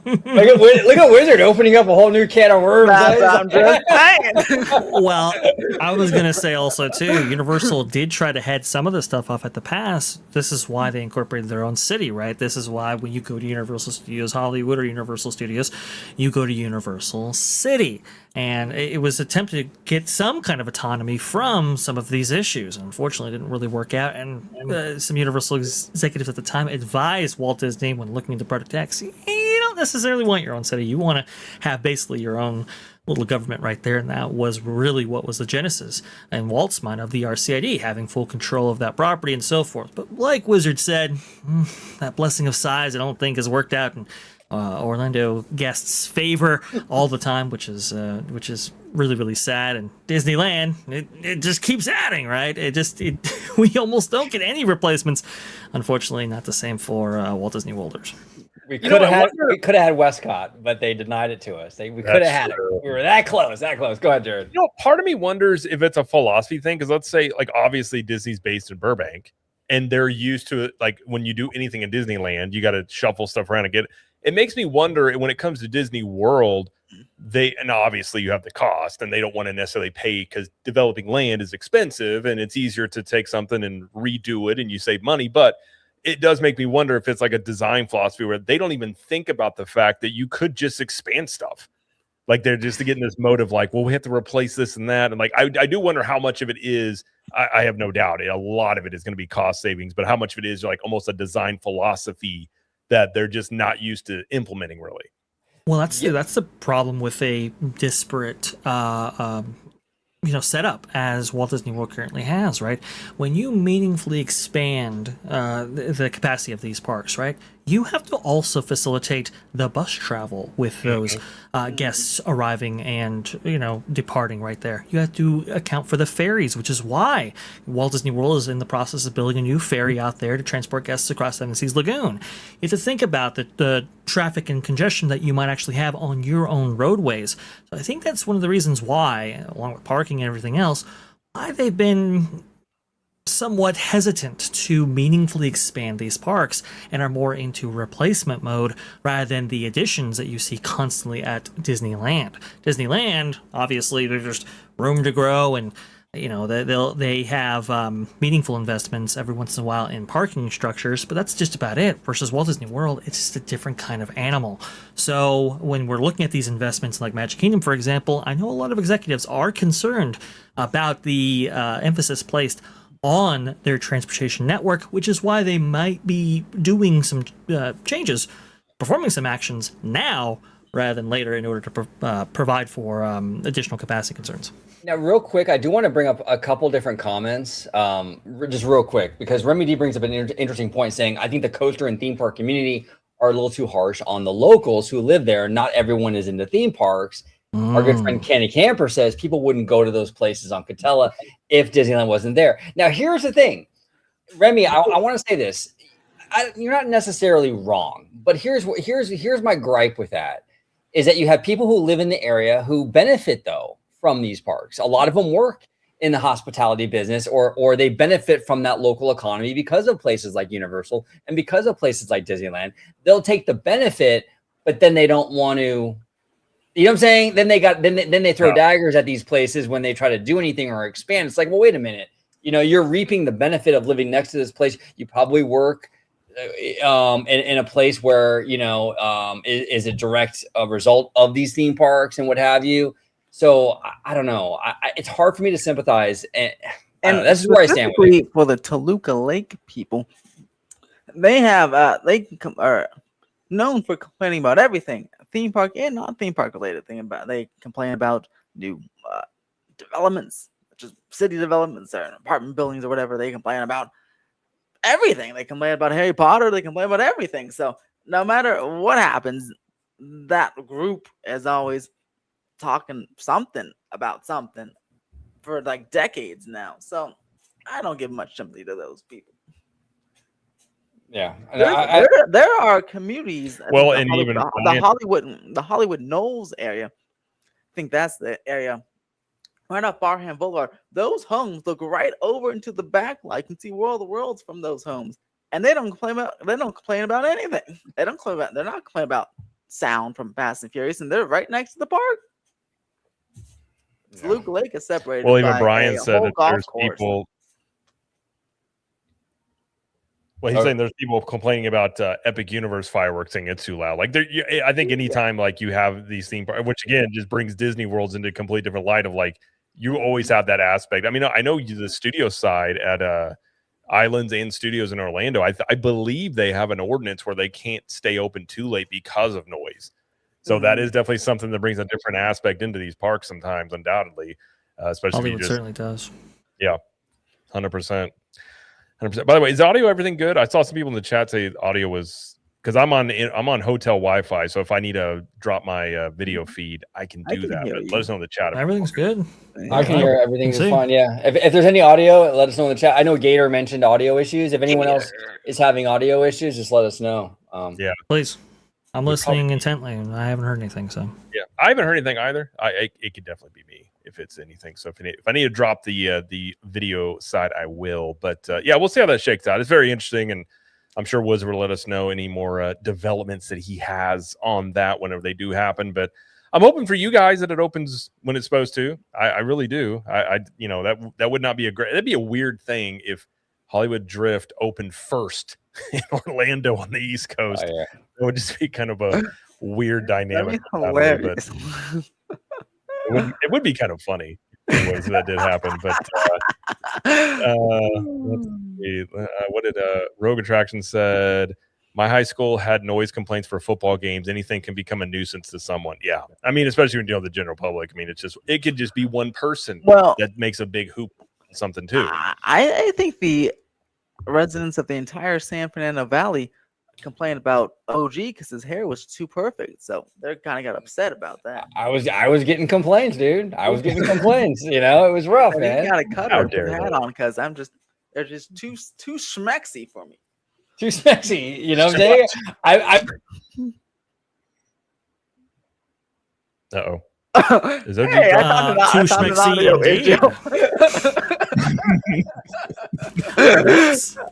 Look at Wizard opening up a whole new can of worms. I'm just saying. Well, I was going to say also, too, Universal did try to head some of the stuff off at the pass. This is why they incorporated their own city, right? This is why when you go to Universal Studios Hollywood or Universal Studios, you go to Universal City. And it was attempted to get some kind of autonomy from some of these issues. Unfortunately, it didn't really work out. And some Universal executives at the time advised Walt Disney when looking into Project X, you don't necessarily want your own city. You want to have basically your own little government right there. And that was really what was the genesis in Walt's mind of the RCID, having full control of that property and so forth. But like Wizard said, that blessing of size I don't think has worked out in Orlando guests' favor all the time, which is really, really sad. And Disneyland, it just keeps adding, right? We almost don't get any replacements. Unfortunately, not the same for Walt Disney Worlders. We could have had Westcott, but they denied it to us. We could have had it. We were that close. Go ahead, Jared. Part of me wonders if it's a philosophy thing, because let's say, like, obviously Disney's based in Burbank, and they're used to it. Like, when you do anything in Disneyland, you got to shuffle stuff around and get it. It makes me wonder, when it comes to Disney World, and obviously you have the cost, and they don't want to necessarily pay, because developing land is expensive, and it's easier to take something and redo it, and you save money. But it does make me wonder if it's like a design philosophy where they don't even think about the fact that you could just expand stuff. Like, they're just getting this mode of like, well, we have to replace this and that. And like, I do wonder how much of it is, I have no doubt, a lot of it is going to be cost savings, but how much of it is like almost a design philosophy that they're just not used to implementing, really. Well, that's the problem with a disparate setup as Walt Disney World currently has, right? When you meaningfully expand the capacity of these parks, right, you have to also facilitate the bus travel with those guests arriving and departing right there. You have to account for the ferries, which is why Walt Disney World is in the process of building a new ferry out there to transport guests across Seven Seas Lagoon. You have to think about the traffic and congestion that you might actually have on your own roadways. So I think that's one of the reasons why, along with parking and everything else, why they've been somewhat hesitant to meaningfully expand these parks and are more into replacement mode rather than the additions that you see constantly at Disneyland. Disneyland, obviously, there's just room to grow, and they have meaningful investments every once in a while in parking structures, but that's just about it. Versus Walt Disney World, it's just a different kind of animal. So when we're looking at these investments like Magic Kingdom, for example, I know a lot of executives are concerned about the emphasis placed on their transportation network, which is why they might be doing some changes, performing some actions now rather than later in order to provide for additional capacity concerns. Now, real quick, I do want to bring up a couple different comments, just real quick, because Remy D brings up an interesting point saying, I think the coaster and theme park community are a little too harsh on the locals who live there. Not everyone is into theme parks. Our good friend Kenny Camper says people wouldn't go to those places on Catella if Disneyland wasn't there. Now, here's the thing, Remy, I want to say this. You're not necessarily wrong, but here's my gripe with that is that you have people who live in the area who benefit though from these parks. A lot of them work in the hospitality business or they benefit from that local economy because of places like Universal and because of places like Disneyland. They'll take the benefit, but then they don't want to, you know what I'm saying? Then they throw daggers at these places when they try to do anything or expand. It's like, well, wait a minute. You know, you're reaping the benefit of living next to this place. You probably work in a place where, you know, is a direct result of these theme parks and what have you. So I don't know. It's hard for me to sympathize. And this is where I stand with it. For the Toluca Lake people, they have are known for complaining about everything, theme park and non-theme park related thing. They complain about new developments, just city developments or apartment buildings or whatever. They complain about everything. They complain about Harry Potter. They complain about everything. So no matter what happens, that group is always talking something about something for like decades now. So I don't give much sympathy to those people. Yeah, there are communities. Well, and even the Hollywood Knolls area. I think that's the area right off Barham Boulevard. Those homes look right over into the back. You can see World of the Worlds from those homes, and they don't complain about anything. They're not complaining about sound from Fast and Furious, and they're right next to the park. Yeah. Luke Lake is separated. Well, even by Brian said that there's course. people. Well, he's saying there's people complaining about Epic Universe fireworks saying it's too loud. Like, I think anytime like you have these theme parks, which again just brings Disney Worlds into a completely different light of like you always have that aspect. I mean, I know the studio side at Islands and Studios in Orlando. I believe they have an ordinance where they can't stay open too late because of noise. So that is definitely something that brings a different aspect into these parks sometimes, undoubtedly, especially Hollywood certainly does. Yeah, 100%. 100%. By the way, is audio everything good? I saw some people in the chat say audio was because I'm on hotel Wi-Fi, so if I need to drop my video feed, I can do that. But let us know in the chat. Everything's good. I can hear everything's fine. Yeah. If there's any audio, let us know in the chat. I know Gator mentioned audio issues. If anyone else is having audio issues, just let us know. Yeah, please. I'm listening intently, and I haven't heard anything. So yeah, I haven't heard anything either. It could definitely be me if it's anything. So if I need to drop the video side, I will. But yeah, we'll see how that shakes out. It's very interesting, and I'm sure Wiz will let us know any more developments that he has on that whenever they do happen. But I'm hoping for you guys that it opens when it's supposed to. I really do. You know that would not be that'd be a weird thing if Hollywood Drift opened first in Orlando on the East Coast. Oh, yeah. It would just be kind of a weird dynamic. Hilarious. But it would be kind of funny if that did happen. But let's see. What did Rogue Attraction said? My high school had noise complaints for football games. Anything can become a nuisance to someone. Yeah, I mean, especially when you know the general public. I mean, it could just be one person that makes a big hoop on something too. I think the residents of the entire San Fernando Valley complained about OG because his hair was too perfect, so they kind of got upset about that. I was getting complaints, dude. I was getting complaints. You know, it was rough, man. You got to cut or put a hat on because they're just too schmexy for me. Too schmexy, you know what I'm saying? Uh-oh. Is that too schmexy?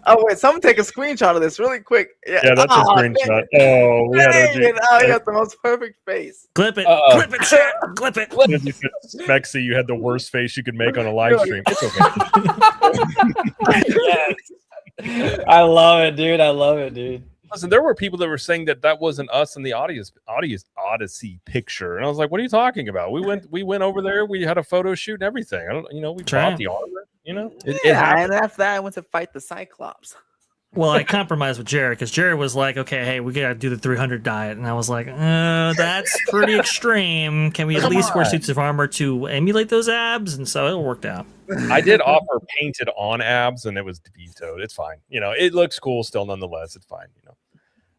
Oh wait, someone take a screenshot of this really quick. Yeah, that's a screenshot. Oh, we had OG. Oh, you got the most perfect face. Clip it, clip it, chat, clip it. As you said, Smexy, you had the worst face you could make on a live stream. It's okay. Yes. I love it, dude. Listen, there were people that were saying that wasn't us in the Odyssey picture, and I was like, "What are you talking about? We went over there. We had a photo shoot and everything. We bought the armor. And after that, I went to fight the Cyclops. Well, I compromised with Jared because Jared was like, "Okay, hey, we gotta do the 300 diet," and I was like, "That's pretty extreme. Can we at least wear suits of armor to emulate those abs?" And so it worked out. I did offer painted on abs, and it was vetoed. It's fine. It looks cool still, nonetheless. It's fine.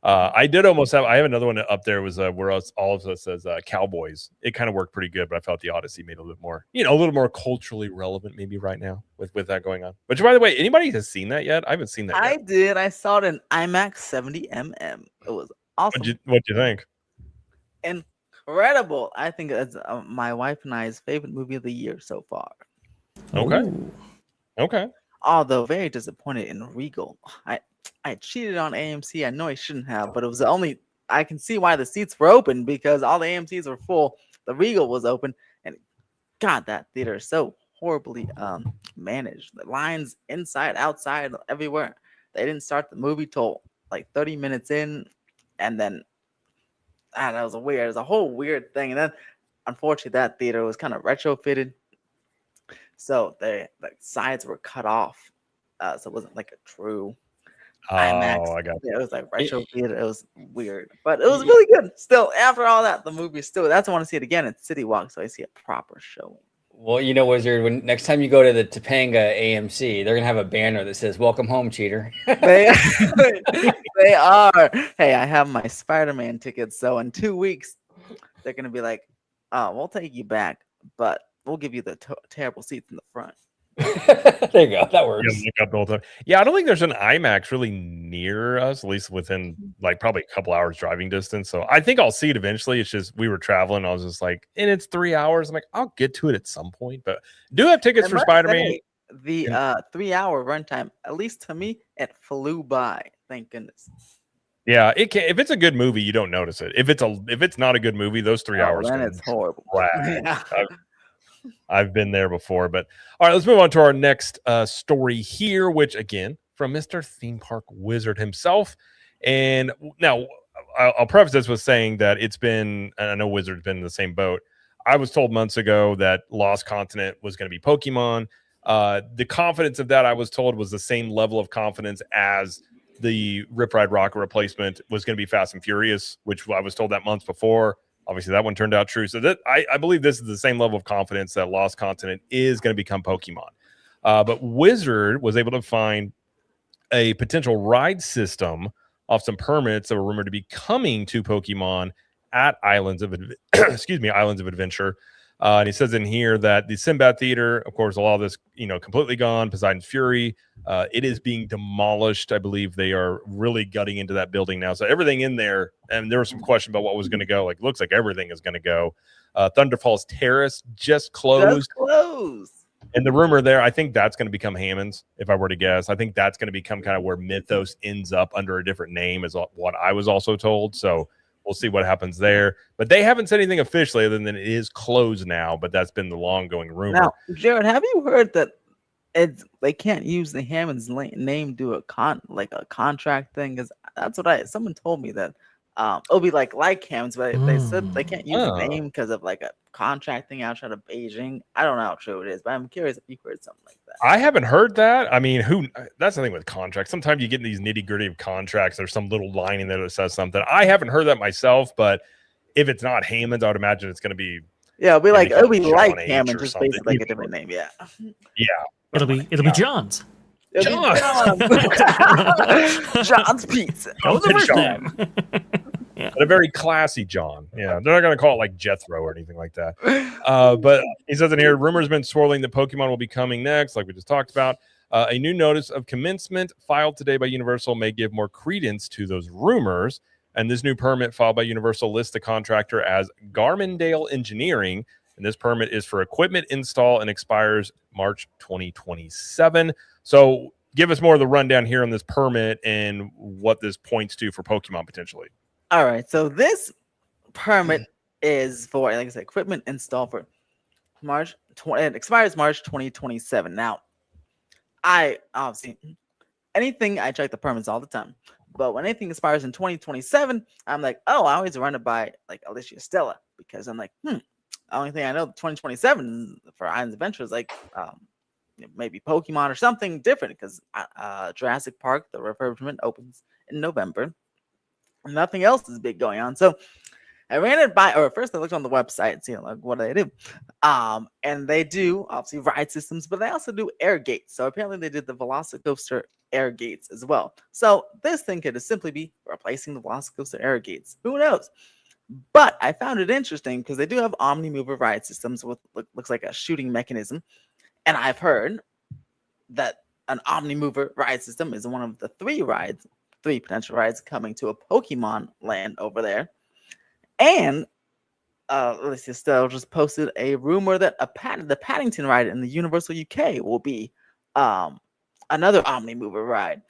I did almost have. I have another one up there. Was where all of us says Cowboys. It kind of worked pretty good, but I felt the Odyssey made a little bit more, a little more culturally relevant maybe right now with that going on. Which, by the way, anybody has seen that yet? I haven't seen that I yet. did. I saw it in IMAX 70mm. It was awesome. What'd you think? Incredible. I think it's my wife and I's favorite movie of the year so far. Okay. Ooh. Okay. Although very disappointed in Regal. I cheated on AMC. I know I shouldn't have, but it was the only. I can see why the seats were open because all the AMCs were full. The Regal was open, and God, that theater is so horribly managed. The lines inside, outside, everywhere. They didn't start the movie till like 30 minutes in, and then that was weird. It was a whole weird thing. And then, unfortunately, that theater was kind of retrofitted, so the sides were cut off, so it wasn't like a true IMAX. Oh, I got Yeah, it was like retro theater. It was weird, but it was really good. Still, after all that, the movie still. That's why I want to see it again at City Walk, so I see a proper showing. Well, Wizard, when next time you go to the Topanga AMC, they're gonna have a banner that says "Welcome home, cheater." They are. Hey, I have my Spider-Man tickets, so in 2 weeks, they're gonna be like, "Oh, we'll take you back, but we'll give you the terrible seats in the front." There you go. That works. Yeah, I don't think there's an IMAX really near us, at least within like probably a couple hours driving distance. So I think I'll see it eventually. It's just we were traveling. I was just like, and it's 3 hours. I'm like, I'll get to it at some point. But do have tickets for Spider-Man. The 3-hour runtime, at least to me, it flew by. Thank goodness. Yeah, it can. If it's a good movie, you don't notice it. If it's not a good movie, those 3 hours. Then it's horrible. Yeah. I've been there before, but all right, let's move on to our next story here, which again from Mr. Theme Park Wizard himself. And now I'll preface this with saying that it's been, and I know Wizard's been in the same boat. I was told months ago that Lost Continent was going to be Pokemon. The confidence of that, I was told, was the same level of confidence as the Rip Ride Rocket replacement was going to be Fast and Furious, which I was told that months before. Obviously, that one turned out true. So that I believe this is the same level of confidence that Lost Continent is going to become Pokemon. But Wizard was able to find a potential ride system off some permits that were rumored to be coming to Pokemon at Islands of Adventure. And he says in here that the Sinbad Theater, of course, a lot of this, completely gone. Poseidon's Fury, it is being demolished. I believe they are really gutting into that building now. So everything in there, and there was some question about what was going to go. Like, it looks like everything is going to go. Thunder Falls Terrace just closed. And the rumor there, I think that's going to become Hammond's, if I were to guess. I think that's going to become kind of where Mythos ends up under a different name, is what I was also told. So we'll see what happens there. But they haven't said anything officially other than it is closed now, but that's been the long-going rumor. Now, Jared, have you heard that they can't use the Hammond's name to a contract thing? Because that's what someone told me that it'll be like Hammond's, but they said they can't use the name because of like a contract thing outside of Beijing. I don't know how true it is, but I'm curious if you've heard something like that. I haven't heard that. I mean, that's the thing with contracts. Sometimes you get in these nitty-gritty of contracts. There's some little line in there that says something. I haven't heard that myself, but if it's not Hammond's, I would imagine it's going to be. Yeah, it'll be like Hammond, just basically like a different name. Yeah. Yeah. It'll be John's. John's Pizza. That was the first name. Yeah. But a very classy John. Yeah, they're not going to call it like Jethro or anything like that. But he says in here, rumors have been swirling that Pokemon will be coming next, like we just talked about. A new notice of commencement filed today by Universal may give more credence to those rumors. And this new permit filed by Universal lists the contractor as Garmindale Engineering. And this permit is for equipment install and expires March 2027. So give us more of the rundown here on this permit and what this points to for Pokemon potentially. All right, so this permit is for, like I said, equipment install for it expires March 2027. Now, I obviously, I check the permits all the time, but when anything expires in 2027, I'm like, oh, I always run it by like Alicia Stella, because I'm like, the only thing I know 2027 for Islands Adventure is like maybe Pokemon or something different, because Jurassic Park, the refurbishment, opens in November. Nothing else is big going on. So I ran it by, or first I looked on the website, see like what do they do. And they do obviously ride systems, but they also do air gates. So apparently they did the Velocicoaster air gates as well. So this thing could simply be replacing the Velocicoaster air gates. Who knows? But I found it interesting because they do have omni-mover ride systems with looks like a shooting mechanism. And I've heard that an omni-mover ride system is one of the three potential rides coming to a Pokemon land over there. And let's see, Estelle just posted a rumor that the Paddington ride in the Universal UK will be another omni-mover ride.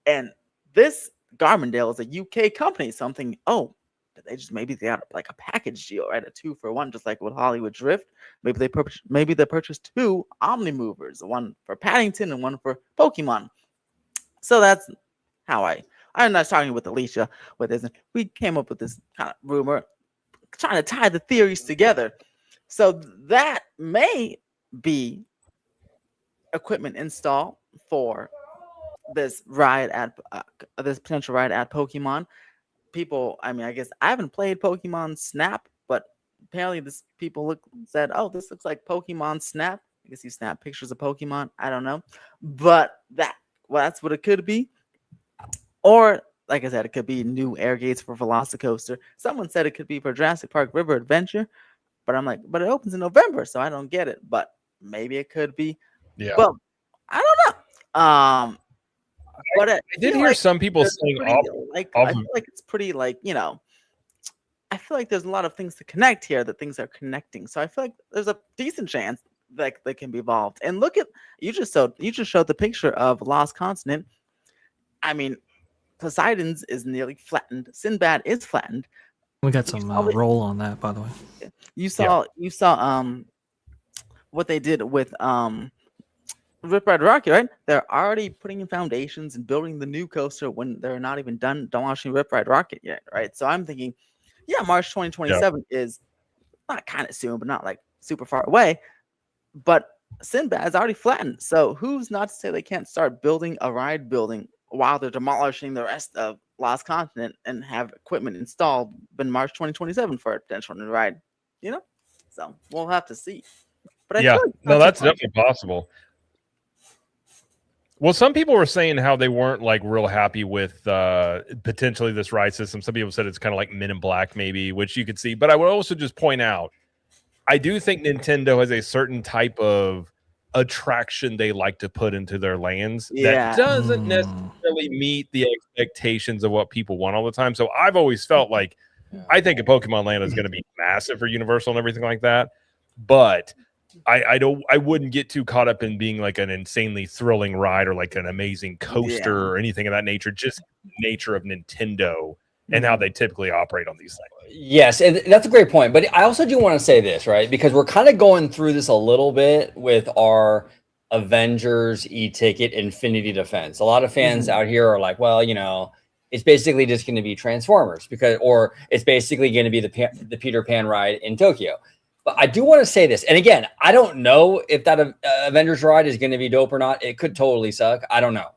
And this Garmondale is a UK company. So I'm thinking, maybe they got like a package deal, right? A 2-for-1, just like with Hollywood Drift. Maybe they purchased two omni-movers, one for Paddington and one for Pokemon. So that's how I'm not talking with Alicia with this. We came up with this kind of rumor, trying to tie the theories together. So that may be equipment install for this ride at this potential ride at Pokemon. People, I mean, I guess I haven't played Pokemon Snap, but apparently people said, "Oh, this looks like Pokemon Snap." I guess you snap pictures of Pokemon. I don't know, but that's what it could be. Or, like I said, it could be new air gates for Velocicoaster. Someone said it could be for Jurassic Park River Adventure, but I'm like, but it opens in November, so I don't get it. But maybe it could be. Yeah. But I don't know. But I did hear some people saying I feel like it's pretty I feel like there's a lot of things to connect here, that things are connecting. So I feel like there's a decent chance that they can be evolved. And look at you just showed the picture of Lost Continent. I mean, Poseidon's is nearly flattened. Sinbad is flattened. We got some roll on that, by the way. You saw what they did with Rip Ride Rocket, right? They're already putting in foundations and building the new coaster when they're not even done launching Rip Ride Rocket yet, right? So I'm thinking, yeah, March 2027 is not kind of soon, but not like super far away. But Sinbad is already flattened, so who's not to say they can't start building a ride building while they're demolishing the rest of Lost Continent and have equipment installed in March 2027 for a potential new ride, you know? So we'll have to see. But that's definitely possible. Well, some people were saying how they weren't like real happy with potentially this ride system. Some people said it's kind of like Men in Black, maybe, which you could see. But I would also just point out, I do think Nintendo has a certain type of attraction they like to put into their lands that doesn't necessarily meet the expectations of what people want all the time. So I've always felt like I think a Pokemon Land is going to be massive for Universal and everything like that, but I wouldn't get too caught up in being like an insanely thrilling ride or like an amazing coaster or anything of that nature. Just nature of Nintendo and how they typically operate on these things. Yes, and that's a great point. But I also do want to say this, right? Because we're kind of going through this a little bit with our Avengers e-ticket Infinity Defense. A lot of fans out here are like, well, you know, it's basically just going to be Transformers or it's basically going to be the Peter Pan ride in Tokyo. But I do want to say this. And again, I don't know if that Avengers ride is going to be dope or not. It could totally suck. I don't know.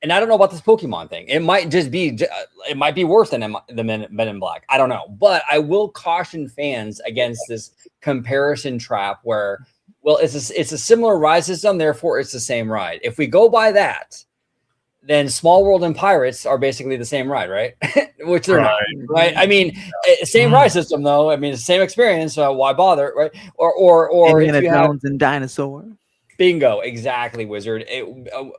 And I don't know about this Pokemon thing. It might just be, it might be worse than the Men in Black. I don't know. But I will caution fans against this comparison trap where, well, it's a similar ride system, therefore it's the same ride. If we go by that, then Small World and Pirates are basically the same ride, right? Which they're not, right? I mean, same ride system though. I mean, it's the same experience. So why bother, right? Or Indiana Jones and Dinosaur. Bingo, exactly, Wizard.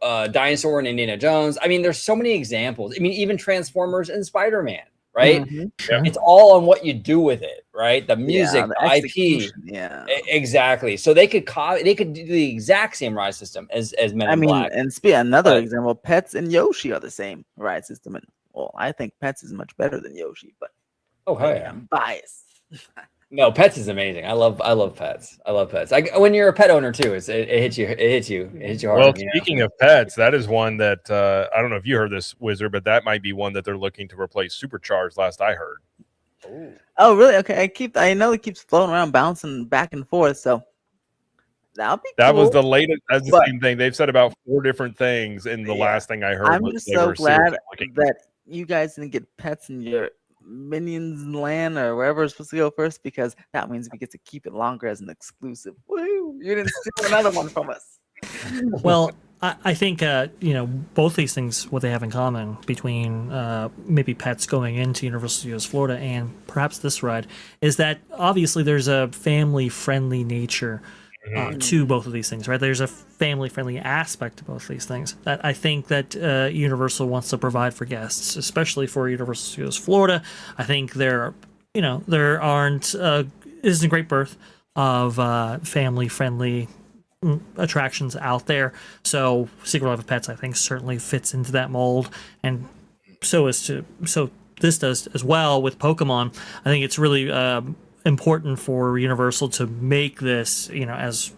Dinosaur and Indiana Jones. I mean, there's so many examples. I mean, even Transformers and Spider-Man, right? Sure. It's all on what you do with it, right? The music, the IP. Yeah, exactly. So they could do the exact same ride system as Men in Black. And another example, Pets and Yoshi are the same ride system. And well, I think Pets is much better than Yoshi, but I'm biased. No, Pets is amazing. I love Pets. I love Pets. When you're a pet owner too, it hits you hard. Well, speaking of Pets, that is one that I don't know if you heard this, Wizard, but that might be one that they're looking to replace Supercharged. Last I heard. Ooh. Oh, really? Okay. I know it keeps floating around, bouncing back and forth. So that'll be. That cool. was the latest. That's the same thing. They've said about 4 different things, and the last thing I heard. I'm just so glad that you guys didn't get Pets in your Minions Land or wherever it's supposed to go first, because that means we get to keep it longer as an exclusive. Woo! You didn't steal another one from us. Well, I think both these things, what they have in common between maybe pets going into Universal Studios Florida and perhaps this ride, is that obviously there's a family-friendly nature to both of these things, right? There's a family-friendly aspect to both of these things that I think that Universal wants to provide for guests, especially for Universal Studios Florida. I think there aren't isn't a great birth of family-friendly attractions out there. So Secret Life of Pets, I think, certainly fits into that mold, and so this does as well with Pokemon. I think it's really important for Universal to make this, as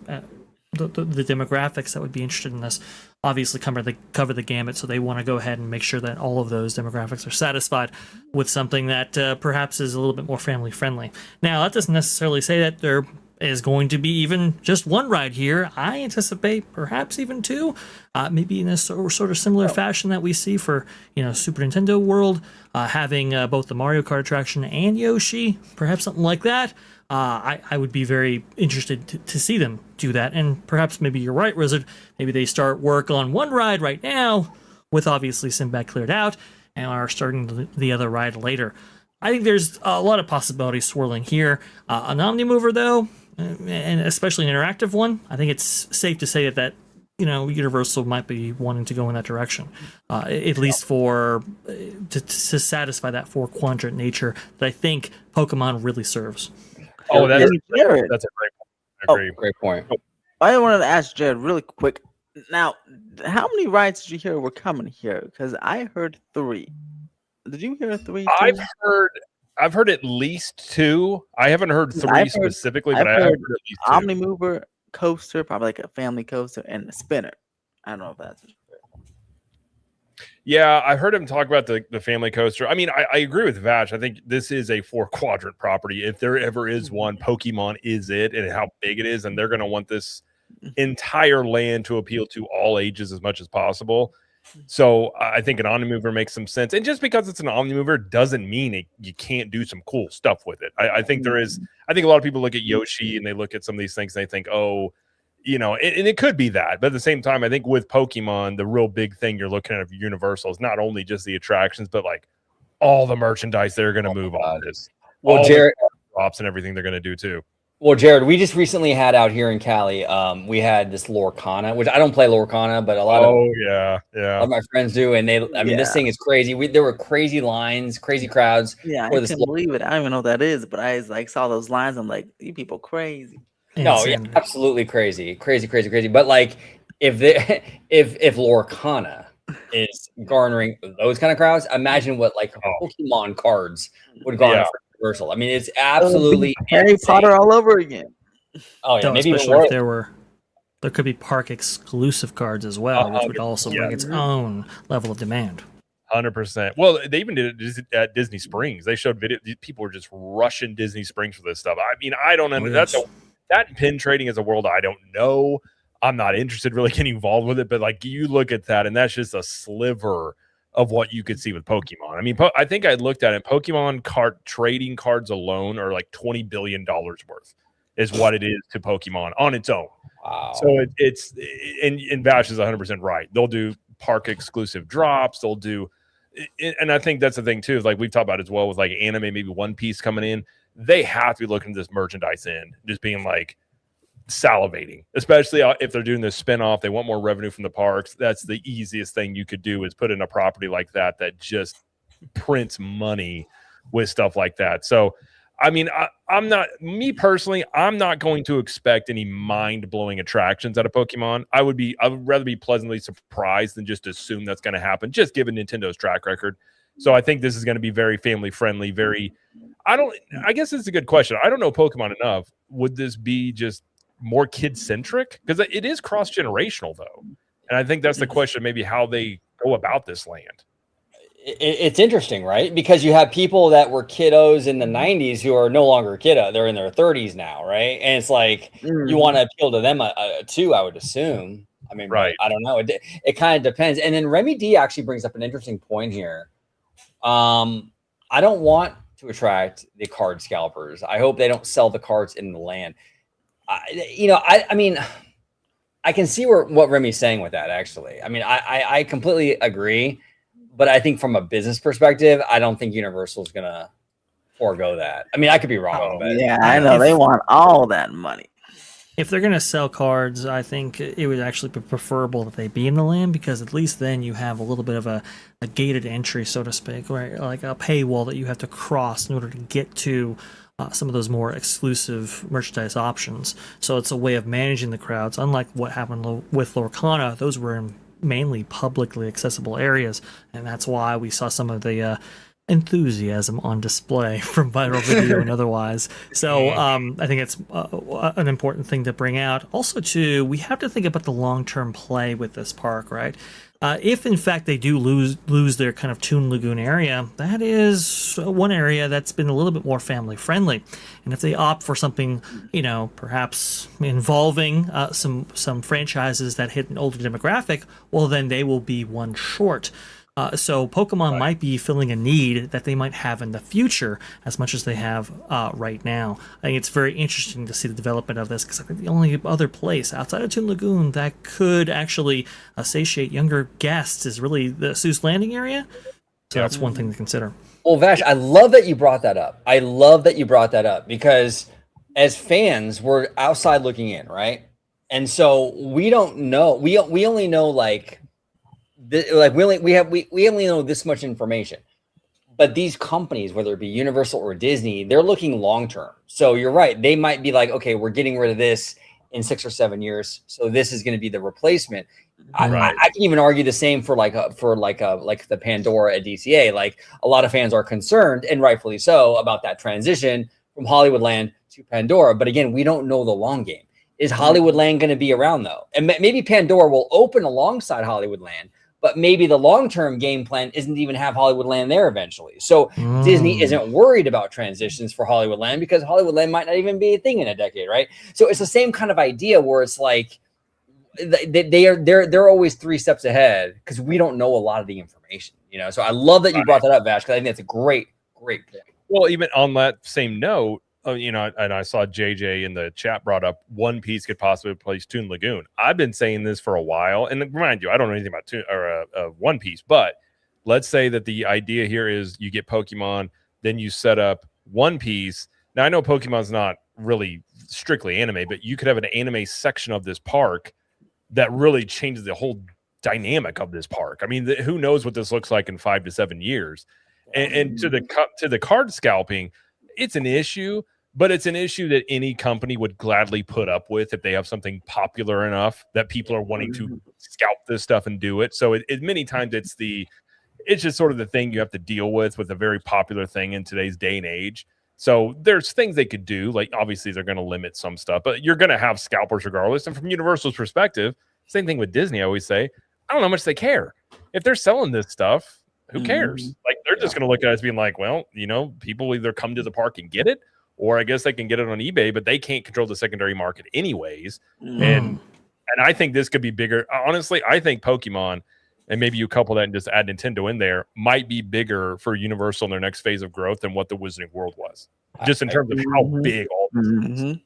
the demographics that would be interested in this obviously cover the gamut. So they want to go ahead and make sure that all of those demographics are satisfied with something that perhaps is a little bit more family friendly. Now, that doesn't necessarily say that there is going to be even just one ride here. I anticipate perhaps even two, maybe in a sort of similar fashion that we see for Super Nintendo World, having both the Mario Kart attraction and Yoshi, perhaps something like that. I would be very interested to see them do that, and perhaps maybe you're right, Wizard. Maybe they start work on one ride right now, with obviously Sinbad cleared out, and are starting the other ride later. I think there's a lot of possibilities swirling here. An Omnimover, though, and especially an interactive one, I think it's safe to say that Universal might be wanting to go in that direction, at least to satisfy that 4-quadrant nature that I think Pokemon really serves. Oh, that's a great point. I agree. Great point. I wanted to ask Jared really quick. Now, how many rides did you hear were coming here? Because I heard 3. Did you hear 3? Too? I've heard at least 2. I haven't heard 3 specifically, but I have heard at least 2. Omnimover, coaster, probably like a family coaster, and a spinner. I don't know if that's. Yeah, I heard him talk about the family coaster. I mean, I agree with Vash. I think this is a 4-quadrant property. If there ever is one, Pokemon is it, and how big it is, and they're going to want this entire land to appeal to all ages as much as possible. So I think an Omnimover makes some sense. And just because it's an Omnimover doesn't mean you can't do some cool stuff with it. I think there is. I think a lot of people look at Yoshi and they look at some of these things and they think, oh, and it could be that. But at the same time, I think with Pokemon, the real big thing you're looking at of Universal is not only just the attractions, but like all the merchandise they're going to move on this. Well, Jared, drops and everything they're going to do too. Well, Jared, we just recently had out here in Cali, we had this Lorcana, which I don't play Lorcana, but a lot of my friends do, and this thing is crazy. There were crazy lines, crazy crowds. Yeah, I can't believe it. I don't even know what that is, but I saw those lines. I'm like, you people crazy. No, yeah, absolutely crazy. But like, if Lorcana is garnering those kind of crowds, imagine what like Pokemon cards would garner for Universal. I mean, it's absolutely Harry Potter all over again. Oh yeah, maybe especially if there could be park exclusive cards as well, which would also bring its own level of demand. 100%. Well, they even did it at Disney Springs. They showed video. People were just rushing Disney Springs for this stuff. I mean, I don't understand. That pin trading is a world I don't know. I'm not interested really getting involved with it, but like you look at that, and that's just a sliver of what you could see with Pokemon. I mean, I think I looked at it. Pokemon card trading cards alone are like $20 billion worth is what it is to Pokemon on its own. Wow. So it's and Vash is 100% right. They'll do park exclusive drops. They'll do, and I think that's the thing too. Is like we've talked about as well with like anime, maybe One Piece coming in. They have to be looking at this merchandise in, just being like salivating, especially if they're doing this spinoff. They want more revenue from the parks. That's the easiest thing you could do is put in a property like that just prints money with stuff like that. So, I mean, I'm not going to expect any mind-blowing attractions out of Pokemon. I would rather be pleasantly surprised than just assume that's going to happen, just given Nintendo's track record. So I think this is going to be very family friendly, I guess it's a good question. I don't know Pokemon enough. Would this be just more kid-centric? Because it is cross-generational, though. And I think that's the question, maybe how they go about this land. It's interesting, right? Because you have people that were kiddos in the 90s who are no longer kiddo. They're in their 30s now, right? And it's like, you want to appeal to them too, I would assume. I mean, right. I don't know. It kind of depends. And then Remy D actually brings up an interesting point here. I don't want to attract the card scalpers. I hope they don't sell the cards in the land. I mean, I can see what Remy's saying with that, actually. I mean, I completely agree, but I think from a business perspective, I don't think Universal's going to forego that. I mean, I could be wrong, but yeah, I know they want all that money. If they're going to sell cards, I think it would actually be preferable that they be in the land, because at least then you have a little bit of a gated entry, so to speak, right? Like a paywall that you have to cross in order to get to some of those more exclusive merchandise options. So it's a way of managing the crowds. Unlike what happened with Lorcana, those were in mainly publicly accessible areas, and that's why we saw some of the enthusiasm on display from viral video and otherwise. So I think it's an important thing to bring out. Also, too, we have to think about the long-term play with this park, right? If in fact they do lose their kind of Toon Lagoon area, that is one area that's been a little bit more family friendly. And if they opt for something, perhaps involving some franchises that hit an older demographic, well, then they will be one short. So Pokemon might be filling a need that they might have in the future as much as they have right now. I think it's very interesting to see the development of this, because I think the only other place outside of Toon Lagoon that could actually satiate younger guests is really the Seuss Landing area. So that's one thing to consider. Well, Vash, I love that you brought that up. Because as fans, we're outside looking in, right? And so we don't know. We only know we only know this much information. But these companies, whether it be Universal or Disney, they're looking long term. So you're right. They might be like, okay, we're getting rid of this in 6 or 7 years, so this is going to be the replacement. I can even argue the same for like the Pandora at DCA. Like, a lot of fans are concerned, and rightfully so, about that transition from Hollywoodland to Pandora. But again, we don't know the long game. Is Hollywoodland going to be around though? And maybe Pandora will open alongside Hollywoodland, but maybe the long-term game plan isn't even have Hollywoodland there eventually. So Disney isn't worried about transitions for Hollywoodland, because Hollywoodland might not even be a thing in a decade, right? So it's the same kind of idea where it's like they're always 3 steps ahead, because we don't know a lot of the information, So I love that you brought that up, Vash, because I think that's a great point. Well, even on that same note, and I saw JJ in the chat brought up One Piece could possibly replace Toon Lagoon. I've been saying this for a while, and remind you, I don't know anything about One Piece, but let's say that the idea here is you get Pokemon, then you set up One Piece. Now, I know Pokemon's not really strictly anime, but you could have an anime section of this park that really changes the whole dynamic of this park. I mean, who knows what this looks like in 5 to 7 years? And to the card scalping, it's an issue, but it's an issue that any company would gladly put up with if they have something popular enough that people are wanting to scalp this stuff and do it. So it many times it's just sort of the thing you have to deal with a very popular thing in today's day and age. So there's things they could do. Like, obviously they're going to limit some stuff, but you're going to have scalpers regardless. And from Universal's perspective, same thing with Disney. I always say, I don't know how much they care. If they're selling this stuff, who cares? Like, they're just going to look at us being like, well, people either come to the park and get it, or I guess they can get it on eBay, but they can't control the secondary market anyways. And I think this could be bigger. Honestly, I think Pokemon, and maybe you couple that and just add Nintendo in there, might be bigger for Universal in their next phase of growth than what the Wizarding World was, just in terms of how big all this is.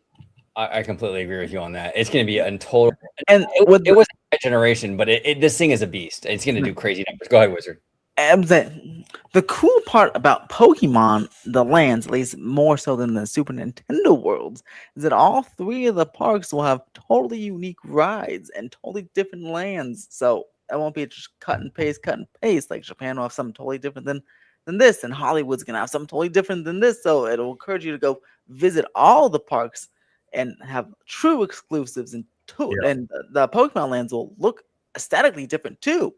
I completely agree with you on that. It's going to be a total, And it was a generation, but this thing is a beast. It's going to do crazy numbers. Go ahead, Wizard. The cool part about Pokemon, the lands, at least more so than the Super Nintendo worlds, is that all 3 of the parks will have totally unique rides and totally different lands. So it won't be just cut and paste. Like, Japan will have something totally different than this, and Hollywood's gonna have something totally different than this. So it'll encourage you to go visit all the parks and have true exclusives. And the Pokemon lands will look aesthetically different too.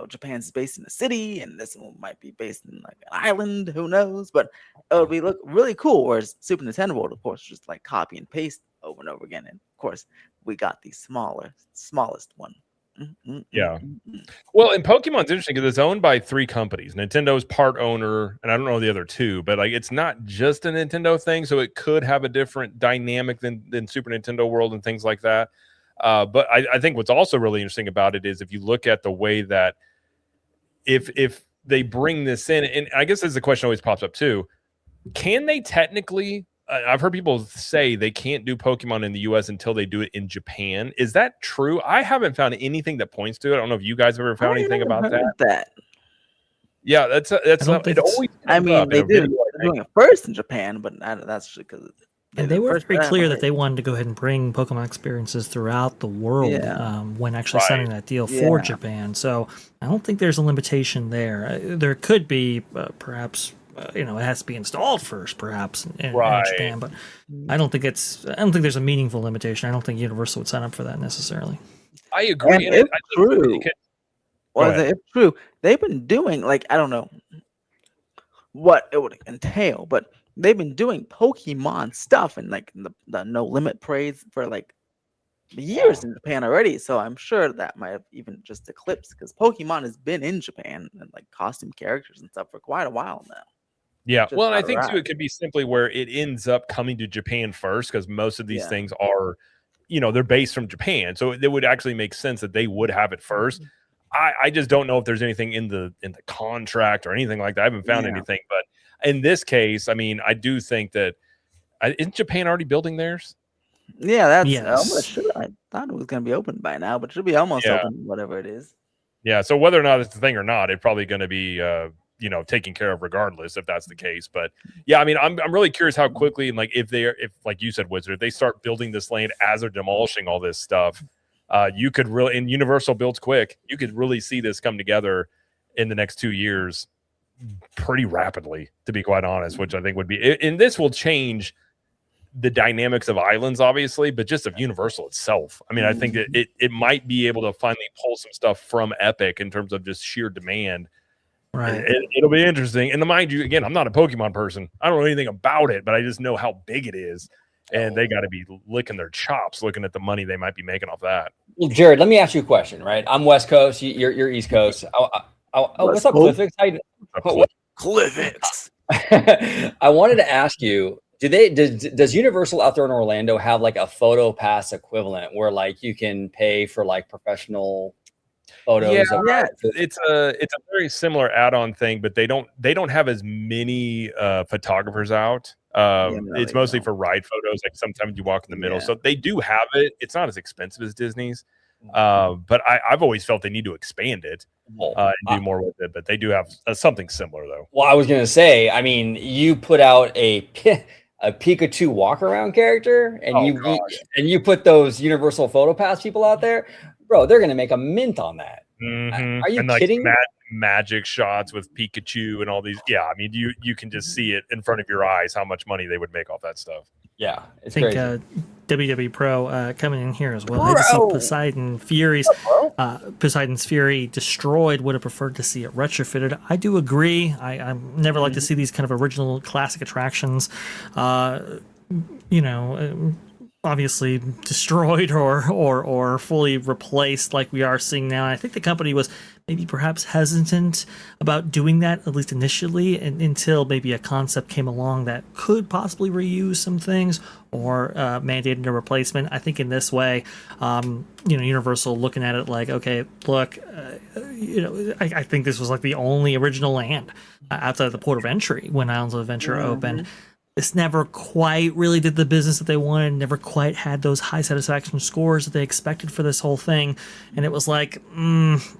Japan's based in a city, and this one might be based in like an island. Who knows? But it would look really cool. Whereas Super Nintendo World, of course, just like copy and paste over and over again. And of course, we got the smallest one. Yeah. Well, and Pokemon's interesting because it's owned by 3 companies. Nintendo's part owner, and I don't know the other 2, but like, it's not just a Nintendo thing, so it could have a different dynamic than Super Nintendo World and things like that. But I think what's also really interesting about it is if you look at the way that if they bring this in, and I guess this is a question always pops up too, can they technically I've heard people say they can't do Pokemon in the US until they do it in Japan. Is that true? I haven't found anything that points to it. I don't know if you guys have ever found anything about that. Yeah, that's it. Always I mean, up they in a did video, I doing it first in Japan, but that's because. And they were very clear that they wanted to go ahead and bring Pokemon experiences throughout the world when actually signing that deal for Japan. So I don't think there's a limitation there. There could be perhaps it has to be installed first, perhaps in Japan, but I don't think there's a meaningful limitation. I don't think Universal would sign up for that necessarily. I agree. And it's true. It's true. They've been doing I don't know what it would entail, but they've been doing Pokemon stuff and the No Limit parades for years in Japan already. So I'm sure that might have even just eclipsed because Pokemon has been in Japan and costume characters and stuff for quite a while now. Yeah, well, and I think too it could be simply where it ends up coming to Japan first because most of these things are, they're based from Japan, so it would actually make sense that they would have it first. I just don't know if there's anything in the contract or anything like that. I haven't found anything, but in this case, I mean, I do think that isn't Japan already building theirs? Yeah, that's I thought it was going to be open by now, but it should be almost open, whatever it is. Yeah, so whether or not it's a thing or not, it's probably going to be taken care of regardless if that's the case. But yeah, I mean, I'm really curious how quickly and if like you said, Wizard, if they start building this land as they're demolishing all this stuff, you could really, and Universal builds quick, you could really see this come together in the next 2 years pretty rapidly, to be quite honest, which I think would be, and this will change the dynamics of islands, obviously, but just of Universal itself. I mean, I think that it might be able to finally pull some stuff from Epic in terms of just sheer demand. Right. It'll be interesting. And to mind you, again, I'm not a Pokemon person. I don't know anything about it, but I just know how big it is. And they got to be licking their chops looking at the money they might be making off that. Well, Jared, let me ask you a question, right? I'm West Coast. You're East Coast. What's up, Cliffix? Cliffix. I wanted to ask you, does Universal out there in Orlando have a photo pass equivalent where you can pay for professional photos? Yeah, it's a very similar add-on thing, but they don't have as many photographers out. It's mostly for ride photos. Sometimes you walk in the middle, so they do have it. It's not as expensive as Disney's, but I've always felt they need to expand it and do more with it. But they do have something similar, though. Well, I was gonna say, I mean, you put out a Pikachu walk-around character, and you put those Universal Photo Pass people out there, bro. They're gonna make a mint on that. Mm-hmm. Are you kidding? Magic shots with Pikachu and all these. Yeah, I mean, you can just see it in front of your eyes how much money they would make off that stuff. Yeah, I think WWE Pro coming in here as well. I just see Poseidon's Fury destroyed. Would have preferred to see it retrofitted. I do agree. I never like to see these kind of original classic attractions. Obviously destroyed or fully replaced like we are seeing now. And I think the company was maybe perhaps hesitant about doing that, at least initially, until maybe a concept came along that could possibly reuse some things or mandated a replacement. I think in this way, Universal looking at it okay, look, I think this was the only original land outside of the port of entry when Islands of Adventure opened. This never quite really did the business that they wanted, never quite had those high satisfaction scores that they expected for this whole thing. And it was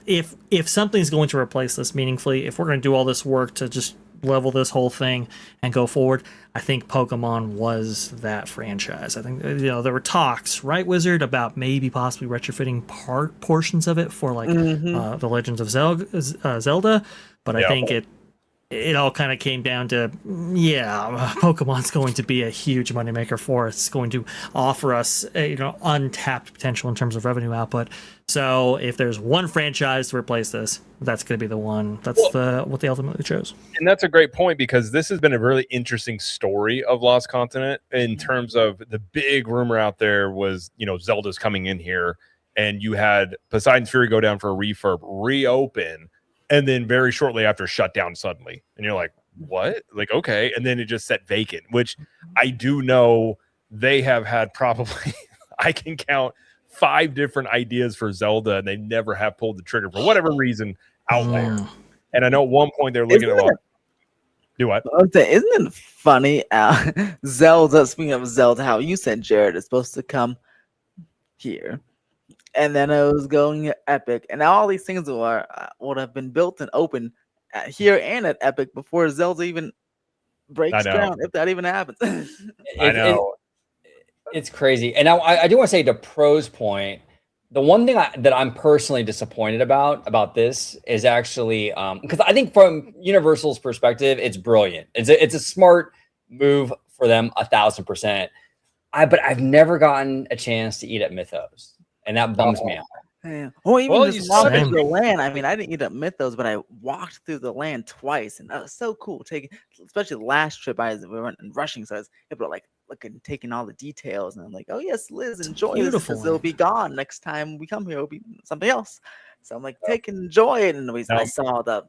if something's going to replace this meaningfully, if we're going to do all this work to just level this whole thing and go forward, I think Pokemon was that franchise. I think, there were talks, right, Wizard, about maybe possibly retrofitting portions of it for the Legends of Zelda. But I think it all kind of came down to, Pokemon's going to be a huge moneymaker for us. It's going to offer us, untapped potential in terms of revenue output. So if there's one franchise to replace this, that's going to be the one. That's what they ultimately chose. And that's a great point because this has been a really interesting story of Lost Continent in terms of the big rumor out there was, Zelda's coming in here, and you had Poseidon's Fury go down for a refurb, reopen, and then very shortly after shut down suddenly. And you're like, what? Okay. And then it just sat vacant, which I do know they have had probably, I can count 5 different ideas for Zelda, and they never have pulled the trigger for whatever reason out there. And I know at one point they're looking at Do what? Isn't it funny? Zelda. Speaking of Zelda, how you said Jared is supposed to come here, and then it was going to Epic, and now all these things would have been built and open here and at Epic before Zelda even breaks ground, if that even happens. I know. It's crazy. And now I do want to say, to Pro's point, the one thing that I'm personally disappointed about this is actually because I think from Universal's perspective, it's brilliant. It's a smart move for them, 1,000%. But I've never gotten a chance to eat at Mythos, and that bums me out. Yeah. Well, even just walking through the land. I mean, I didn't eat at Mythos, but I walked through the land twice, and that was so cool. Especially the last trip, we weren't rushing, so I was able to taking all the details, and I'm like, oh yes, Liz, enjoy this because it'll be gone next time we come here. It'll be something else. So I'm like, enjoy it, and I saw the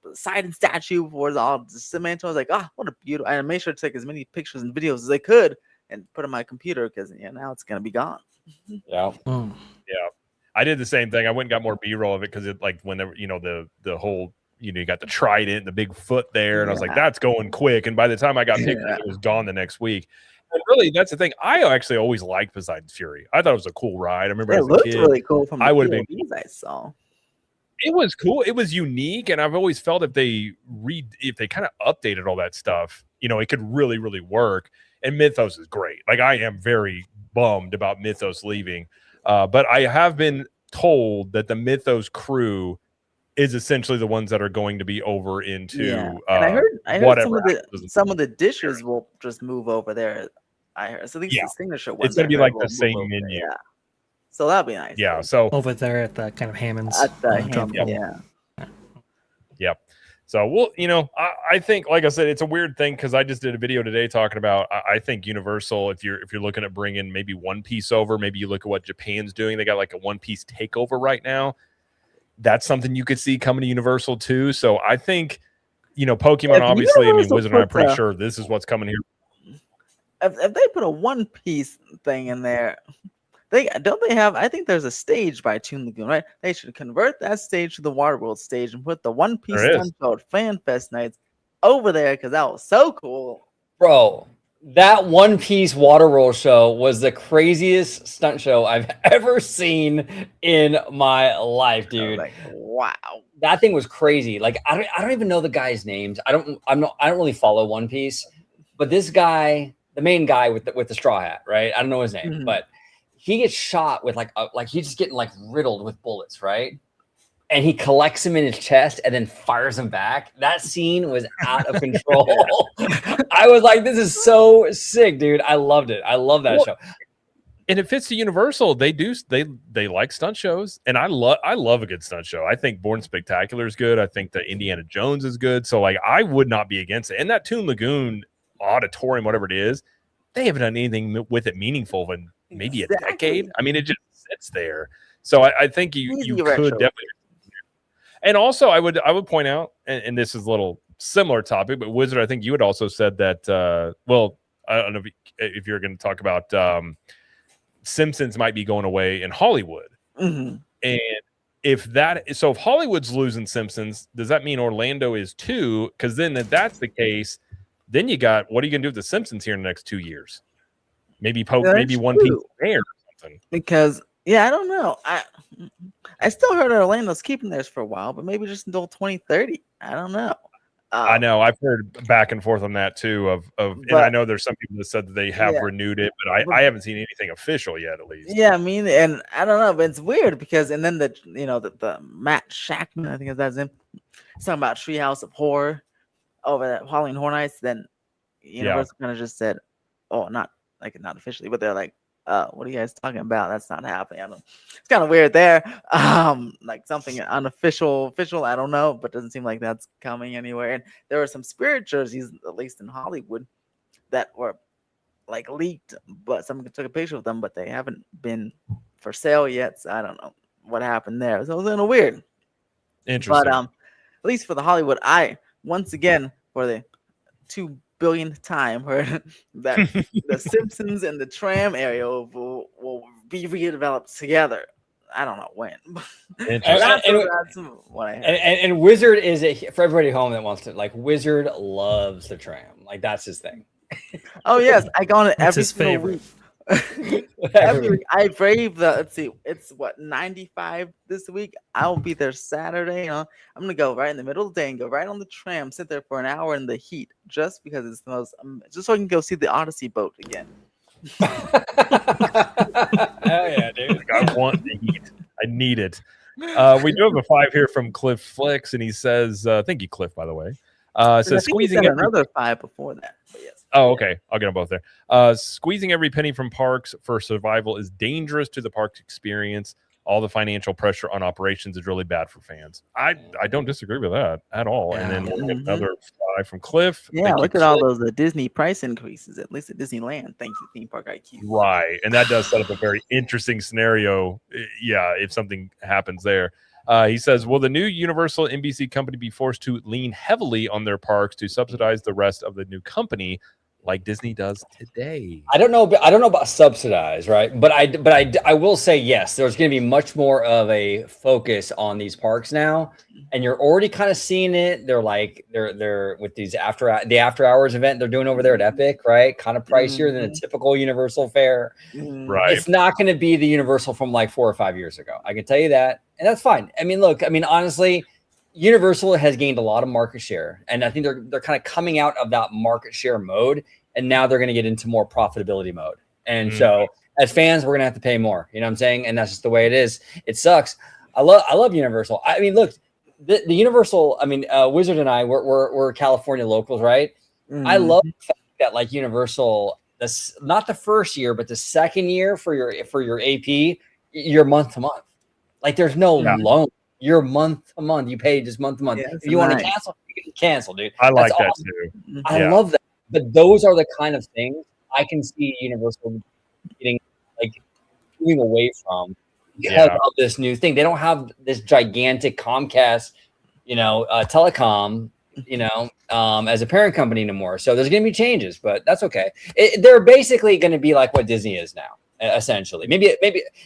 Poseidon statue before all the cement. I was like, what a beautiful! I made sure to take as many pictures and videos as I could and put on my computer because now it's gonna be gone. Yeah. Yeah. I did the same thing. I went and got more B-roll of it because it whenever the whole you got the trident, the big foot there, and I was like, that's going quick. And by the time I got pictures, it was gone the next week. And really, that's the thing. I actually always liked Poseidon's Fury. I thought it was a cool ride. I remember it as a looked kid, really cool from the POVs I saw. It was cool. It was unique, and I've always felt if they kind of updated all that stuff, it could really, really work. And Mythos is great. I am very bummed about Mythos leaving. But I have been told that the Mythos crew is essentially the ones that are going to be over into and I heard some of the dishes will just move over there. I heard. So these signature ones. It's going to be like the same menu. Yeah. So that'll be nice. Yeah. So over there at the kind of Hammond's. At the Hammond, Yep. So we'll, I think, like I said, it's a weird thing because I just did a video today talking about. I think Universal, if you're looking at bringing maybe One Piece over, maybe you look at what Japan's doing. They got like a One Piece takeover right now. That's something you could see coming to Universal too. So I think, Pokemon, obviously. Universal Wizard and I'm pretty sure this is what's coming here. If they put a One Piece thing in there. They have. I think there's a stage by Toon Lagoon, right? They should convert that stage to the Waterworld stage and put the One Piece Stunt Fan Fest nights over there because that was so cool, bro. That One Piece Waterworld show was the craziest stunt show I've ever seen in my life, dude. Wow, that thing was crazy. I don't even know the guys' names. I don't really follow One Piece, but this guy, the main guy with the straw hat, right? I don't know his name, but he gets shot with he's just getting riddled with bullets, right? And he collects him in his chest and then fires him back. That scene was out of control. I was like, this is so sick, dude. I loved it. I love that show. And it fits to Universal. They like stunt shows, and I love a good stunt show. I think Born Spectacular is good. I think the Indiana Jones is good. So I would not be against it. And that Toon Lagoon auditorium, whatever it is, they haven't done anything with it meaningful in maybe a decade. I mean, it just sits there. So I think you could definitely. And also, I would point out, and this is a little similar topic, but Wizard, I think you had also said that. I don't know if you're going to talk about Simpsons might be going away in Hollywood, and if Hollywood's losing Simpsons, does that mean Orlando is too? Because then if that's the case, then you got what are you going to do with the Simpsons here in the next 2 years? Maybe One Piece there or something. Because I don't know. I still heard Orlando's keeping theirs for a while, but maybe just until 2030. I don't know. I know. I've heard back and forth on that too. And I know there's some people that said that they have renewed it, but I haven't seen anything official yet, at least. Yeah, I mean, and I don't know, but it's weird because then the Matt Shackman, I think that's him, talking about Treehouse of Horror over that Halloween Horror Nights. Then Universal kind of just said, "Oh, not officially," but they're like, what are you guys talking about? That's not happening. It's kind of weird there. Something unofficial, official, I don't know, but doesn't seem like that's coming anywhere. And there were some spirit jerseys, at least in Hollywood, that were leaked, but someone took a picture of them, but they haven't been for sale yet. So I don't know what happened there. So it was a little weird. Interesting. But at least for the Hollywood, once again, for the 2 billionth time, heard that the Simpsons and the tram area will be redeveloped together. I don't know when. Interesting. And, what I heard. and Wizard is for everybody at home that wants to like. Wizard loves the tram. Like that's his thing. Oh yes, I go on it That's every his single favorite. week. Every week. I brave the. Let's see, it's what 95 this week. I'll be there Saturday. I'm gonna go right in the middle of the day and go right on the tram, sit there for an hour in the heat, just because it's the most. Just so I can go see the Odyssey boat again. Hell yeah, dude! I want the heat. I need it. We do have a 5 here from Cliff Flicks, and he says, "Thank you, Cliff." By the way, says squeezing another 5 before that. But yes. Oh, okay. I'll get them both there. Squeezing every penny from parks for survival is dangerous to the parks experience. All the financial pressure on operations is really bad for fans. I don't disagree with that at all. Yeah. And then we'll get another 5 from Cliff. Yeah, Thank look you, at all Cliff. those Disney price increases, at least at Disneyland. Thank you, Theme Park IQ. Right. And that does set up a very interesting scenario. Yeah, if something happens there. He says, will the new Universal NBC company be forced to lean heavily on their parks to subsidize the rest of the new company like Disney does today? I don't know about subsidized, right? But I will say yes. There's going to be much more of a focus on these parks now, and you're already kind of seeing it. They're with these after hours event they're doing over there at Epic, right? Kind of pricier than a typical Universal fare. Right. It's not going to be the Universal from like 4 or 5 years ago. I can tell you that, and that's fine. I mean, look, honestly, Universal has gained a lot of market share, and I think they're kind of coming out of that market share mode, and now they're going to get into more profitability mode. And so, as fans, we're going to have to pay more. You know what I'm saying? And that's just the way it is. It sucks. I love Universal. I mean, look, the Universal. I mean, Wizard and I, we're California locals, right? I love the fact that like Universal, this not the first year, but the second year for your AP, you're month to month. Like there's no loan. You're month to month. You pay just month to month. Yeah, if you want to cancel, you can cancel, dude. I like That's that awesome. too. I love that. But those are the kind of things I can see Universal getting like moving away from because of this new thing. They don't have this gigantic Comcast, telecom, as a parent company anymore. So there's going to be changes, but that's okay. They're basically going to be like what Disney is now, essentially. Maybe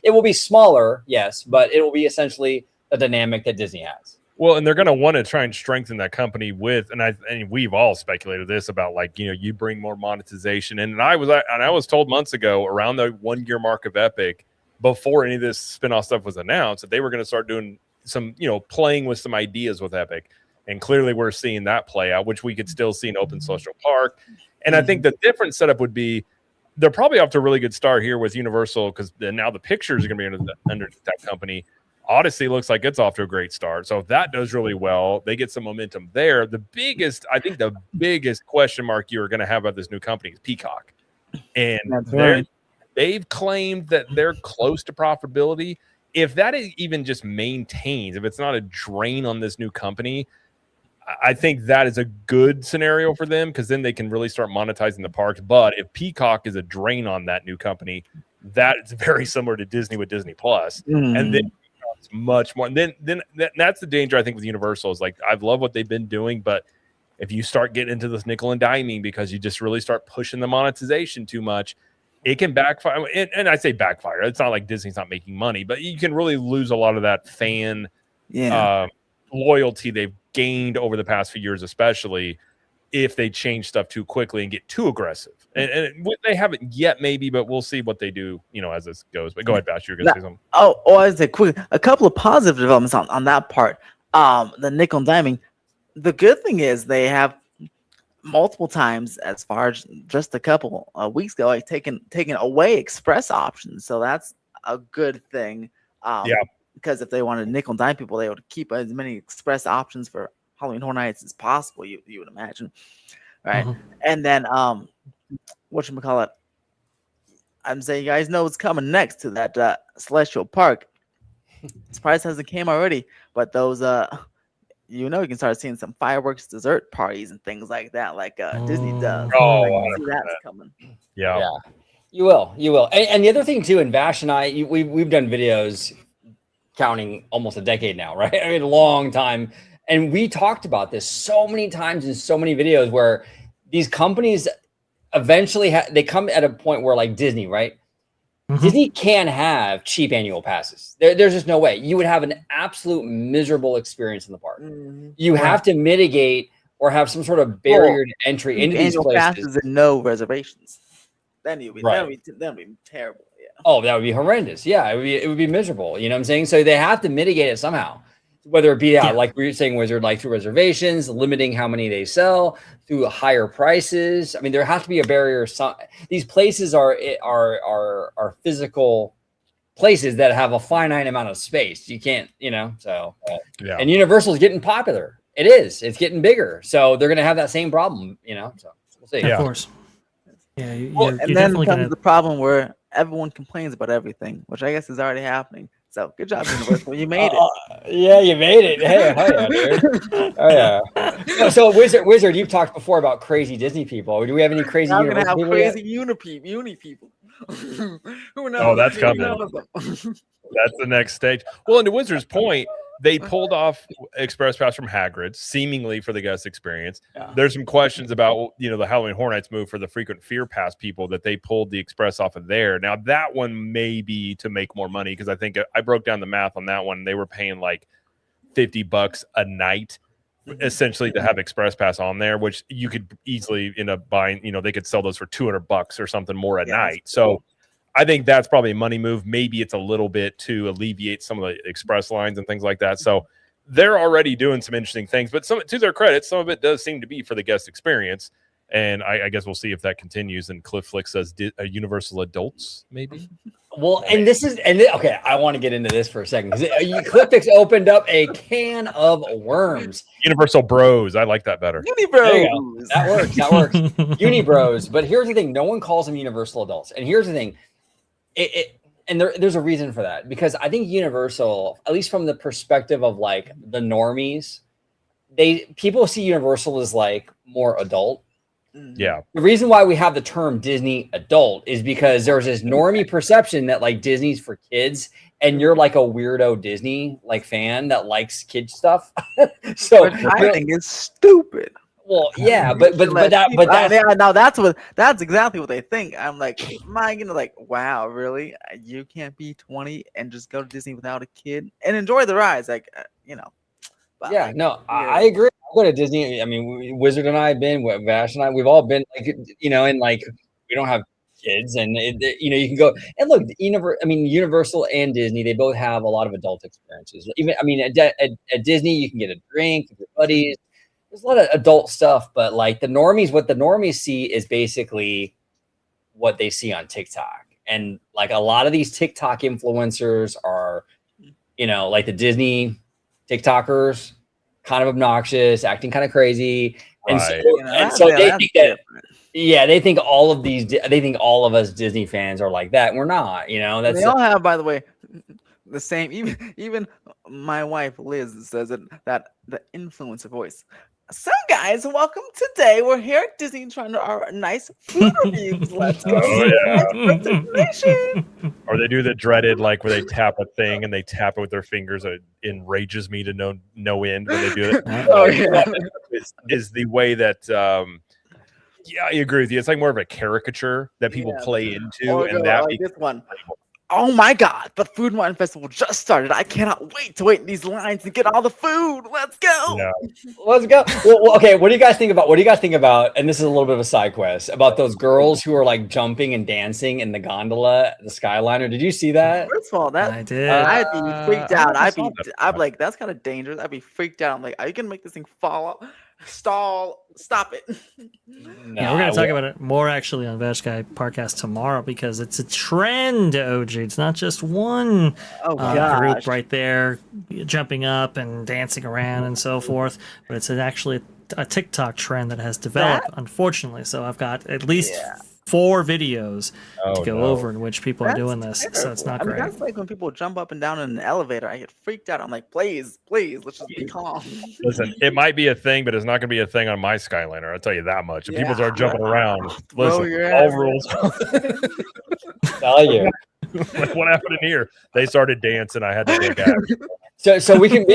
it will be smaller, yes, but it will be essentially the dynamic that Disney has. Well, and they're going to want to try and strengthen that company with, and we've all speculated this about like, you bring more monetization. And I was told months ago around the 1 year mark of Epic, before any of this spinoff stuff was announced, that they were going to start doing some, playing with some ideas with Epic. And clearly we're seeing that play out, which we could still see in Open Social Park. And I think the different setup would be, they're probably off to a really good start here with Universal, because now the pictures are going to be under that company. Odyssey looks like it's off to a great start. So if that does really well, they get some momentum there. The biggest question mark you're going to have about this new company is Peacock. And they've claimed that they're close to profitability. If that is even just maintains, if it's not a drain on this new company, I think that is a good scenario for them, because then they can really start monetizing the parks. But if Peacock is a drain on that new company, that is very similar to Disney with Disney Plus. And then much more. And then that's the danger, I think, with Universal is like, I love what they've been doing, but if you start getting into this nickel and diming because you just really start pushing the monetization too much, it can backfire. And I say backfire. It's not like Disney's not making money, but you can really lose a lot of that fan loyalty they've gained over the past few years, especially if they change stuff too quickly and get too aggressive. And they haven't yet, maybe, but we'll see what they do, as this goes. But go ahead, Vash. You're going to say something. As a couple of positive developments on that part. The nickel and diming. The good thing is they have multiple times, as far as just a couple of weeks ago, like taken away express options. So that's a good thing. Because if they wanted nickel and dime people, they would keep as many express options for Halloween Horror Nights as possible. You would imagine, right? And then whatchamacallit, I'm saying you guys know what's coming next to that Celestial Park. Surprise hasn't came already, but those you can start seeing some fireworks, dessert parties, and things like that, like Disney does. See that's coming. Yeah, you will. And the other thing too, and Vash and I, we've done videos counting almost a decade now, right? I mean, a long time. And we talked about this so many times in so many videos where these companies eventually they come at a point where, like Disney, right? Disney can have cheap annual passes. There's just no way. You would have an absolute miserable experience in the park. You have to mitigate or have some sort of barrier to entry into these annual places. passes and no reservations. Then you'd be that'd be terrible. Yeah. Oh, that would be horrendous. Yeah, it would be miserable. You know what I'm saying? So they have to mitigate it somehow. Whether it be like we were saying, Wizard, like through reservations, limiting how many they sell, through higher prices. I mean, there has to be a barrier. These places are physical places that have a finite amount of space. You can't, so. Yeah. And Universal is getting popular. It is. It's getting bigger. So they're going to have that same problem, So we'll see. Of course. Yeah. And then comes the problem where everyone complains about everything, which I guess is already happening. So good job, Universal. You made it. Yeah, you made it. Hey, dude. Oh yeah. So Wizard, you've talked before about crazy Disney people. Do we have any crazy? I'm gonna have crazy uni people. Who knows? Oh, that's coming. That's the next stage. Well, and to Wizard's point, they pulled off Express Pass from Hagrid's, seemingly for the guest experience. Yeah. There's some questions about, the Halloween Horror Nights move for the frequent Fear Pass people that they pulled the Express off of there. Now, that one may be to make more money because I think I broke down the math on that one. They were paying like $50 a night, essentially, to have Express Pass on there, which you could easily end up buying. They could sell those for $200 or something more a night. So I think that's probably a money move. Maybe it's a little bit to alleviate some of the express lines and things like that. So they're already doing some interesting things, but to their credit, some of it does seem to be for the guest experience. And I guess we'll see if that continues. And Cliff Flick says Universal Adults, maybe. Well, okay, I want to get into this for a second because Cliff Flick's opened up a can of worms. Universal Bros. I like that better. Unibros. That works. Unibros. But here's the thing: no one calls them Universal Adults. And here's the thing. There's a reason for that, because I think Universal, at least from the perspective of like the normies, people see Universal as like more adult. Yeah. The reason why we have the term Disney adult is because there's this normie perception that like Disney's for kids, and you're like a weirdo Disney like fan that likes kids stuff. So I think it's stupid. Well, yeah, that's exactly what they think. I'm like, am I gonna like, wow, really? You can't be 20 and just go to Disney without a kid and enjoy the rides, like, Yeah, no, I agree. I go to Disney. I mean, Wizard and I have been, Vash and I, we've all been like, and like we don't have kids, and you can go and look. Universal and Disney, they both have a lot of adult experiences. Even, at Disney, you can get a drink with your buddies. There's a lot of adult stuff, but like what the normies see is basically what they see on TikTok. And like a lot of these TikTok influencers are, like the Disney TikTokers, kind of obnoxious, acting kind of crazy. And so they think that, they think all of us Disney fans are like that. And we're not, they all have, by the way, the same, even my wife Liz says that the influencer voice. So guys, welcome today. We're here at Disney trying to our nice food reviews. Let's go. Or they do the dreaded, like where they tap a thing and they tap it with their fingers. It enrages me to no end when they do it. Is the way that I agree with you. It's like more of a caricature that people play into, and that this one. Oh my God, the Food and Wine Festival just started. I cannot wait to wait in these lines and get all the food. Let's go. Yeah. Let's go. Well, okay, what do you guys think about, and this is a little bit of a side quest, about those girls who are like jumping and dancing in the gondola, the Skyliner? Did you see that? First of all, I did. I'd be freaked out. I'd be like, that's kind of dangerous. I'd be freaked out. I'm like, are you going to make this thing fall off? Stop it. We're going to talk about it more actually on Vash Sky ParkCast tomorrow, because it's a trend, OG. It's not just one group right there jumping up and dancing around and so forth, but it's actually a TikTok trend that has developed, unfortunately. So I've got at least 4 videos to go over in which people are doing this. Terrible. So it's not great. That's like when people jump up and down in an elevator. I get freaked out. I'm like, please, let's just be calm. Listen, it might be a thing, but it's not going to be a thing on my Skyliner. I'll tell you that much. If people start jumping around, listen, all rules. Tell you. Like, what happened in here? They started dancing. I had to take action. So we can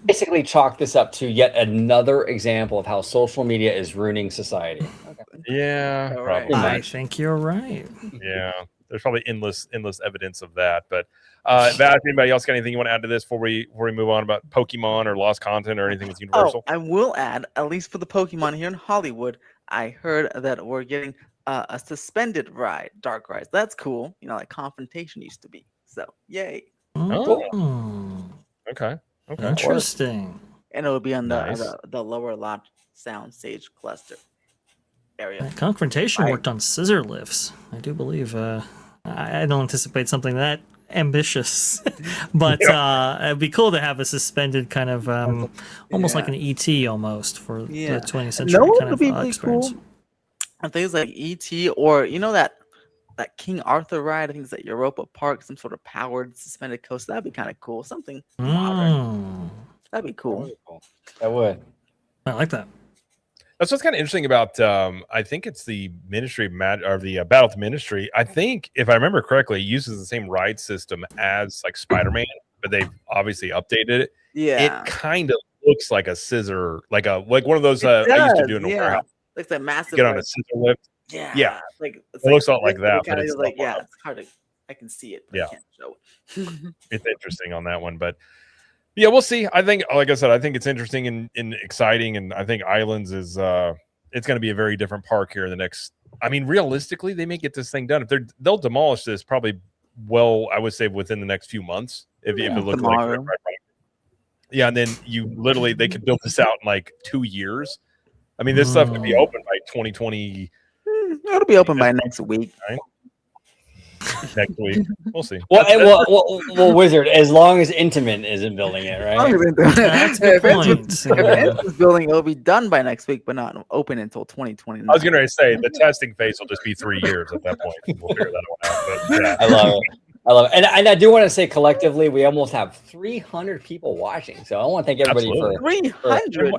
basically chalk this up to yet another example of how social media is ruining society. Yeah, I think you're right. Yeah. there's probably endless evidence of that. But Vash, anybody else got anything you want to add to this before we move on about Pokemon or lost content or anything with Universal? I will add, at least for the Pokemon here in Hollywood, I heard that we're getting a suspended ride, dark rides. That's cool. Like Confrontation used to be. So yay! Okay. Interesting. And it will be on Nice. the lower lot sound stage cluster area. Confrontation worked on scissor lifts. I do believe. I don't anticipate something that ambitious, but it'd be cool to have a suspended kind of almost like an ET almost for the 20th century kind of experience. Cool. And things like ET or that King Arthur ride. I think it's at Europa Park, some sort of powered suspended coaster. That'd be kind of cool. Something modern. That'd be cool. That would. I like that. That's what's kind of interesting about. I think it's the Ministry of the Battle of the Ministry. I think, if I remember correctly, it uses the same ride system as like Spider-Man, but they've obviously updated it. Yeah, it kind of looks like a scissor, like one of those I used to do in a warehouse. Like that massive. Get on a scissor lift. Yeah. It looks a lot like that, but it's like it's hard to. I can see it, but I can't show it. It's interesting on that one, but. Yeah, we'll see. I think, like I said, I think it's interesting and exciting, and I think Islands is it's going to be a very different park here in the next. I mean, realistically, they may get this thing done. If they'll demolish this probably. Well, I would say within the next few months, if it looks like. Yeah, and then they could build this out in like 2 years. I mean, this stuff could be open by 2020. It'll be open by next week. Right? Next week, we'll see. Well, Wizard, as long as Intamin isn't building it, right? That's a good point. If it's building, it'll be done by next week, but not open until 2029. I was going to say the testing phase will just be 3 years at that point. We'll figure that one out. But, yeah. I love it. And I do want to say collectively, we almost have 300 people watching. So I want to thank everybody for 300.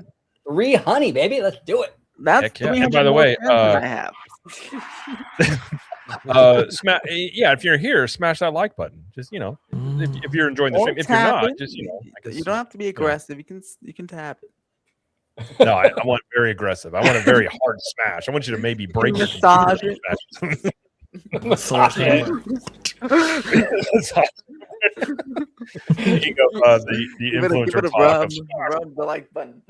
300, baby. Let's do it. That's 300. And by the way, I have. if you're here, smash that like button. Just if you're enjoying the stream. If you're not, just you don't have to be aggressive. You can tap it. No, I want very aggressive. I want a very hard smash. I want you to maybe break your massage it. The influencer rub the like button.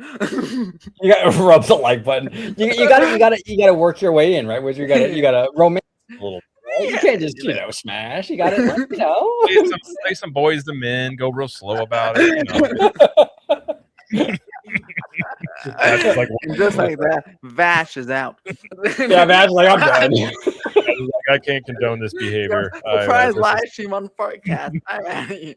You got to rub the like button. You got to work your way in, right? Where you got to romance a little. You can't just smash. You got to play some Boys to Men. Go real slow about it. Just like that, Vash is out. Yeah, Vash like I'm done. I can't condone this behavior. Surprise live stream on ParkCast. I'm out of here.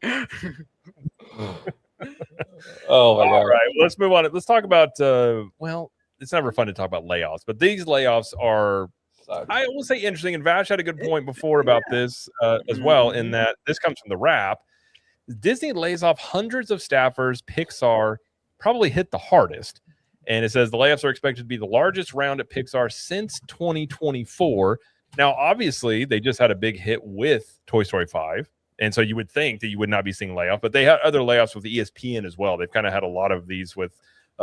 Oh my God! All right, let's move on. Let's talk about. It's never fun to talk about layoffs, but these layoffs are. I will say interesting. And Vash had a good point before about this as well. In that this comes from the Wrap. Disney lays off hundreds of staffers. Pixar probably hit the hardest. And it says the layoffs are expected to be the largest round at Pixar since 2024. Now, obviously, they just had a big hit with Toy Story 5. And so you would think that you would not be seeing layoffs, but they had other layoffs with ESPN as well. They've kind of had a lot of these with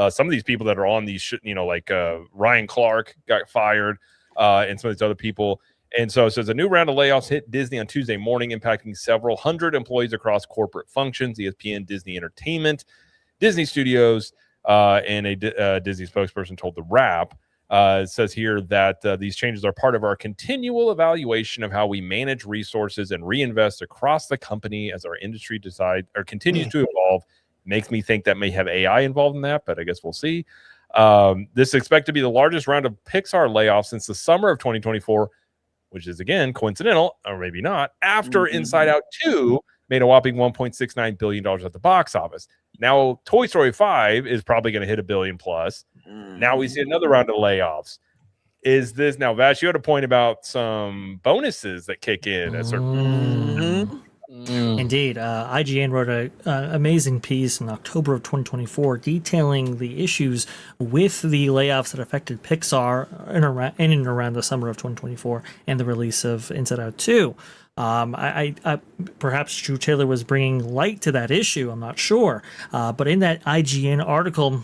some of these people that are on these, like Ryan Clark got fired and some of these other people. And so it says a new round of layoffs hit Disney on Tuesday morning, impacting several hundred employees across corporate functions, ESPN, Disney Entertainment, Disney Studios, and a Disney spokesperson told The Wrap. It says here that these changes are part of our continual evaluation of how we manage resources and reinvest across the company as our industry continues to evolve. Makes me think that may have AI involved in that, but I guess we'll see. This is expected to be the largest round of Pixar layoffs since the summer of 2024, which is, again, coincidental, or maybe not, after Inside Out 2 made a whopping $1.69 billion at the box office. Now, Toy Story 5 is probably going to hit $1 billion plus. Now we see another round of layoffs. Is this now, Vash? You had a point about some bonuses that kick in at certain. Indeed, IGN wrote an amazing piece in October of 2024 detailing the issues with the layoffs that affected Pixar in and around the summer of 2024 and the release of Inside Out 2. I perhaps Drew Taylor was bringing light to that issue. I'm not sure, but in that IGN article,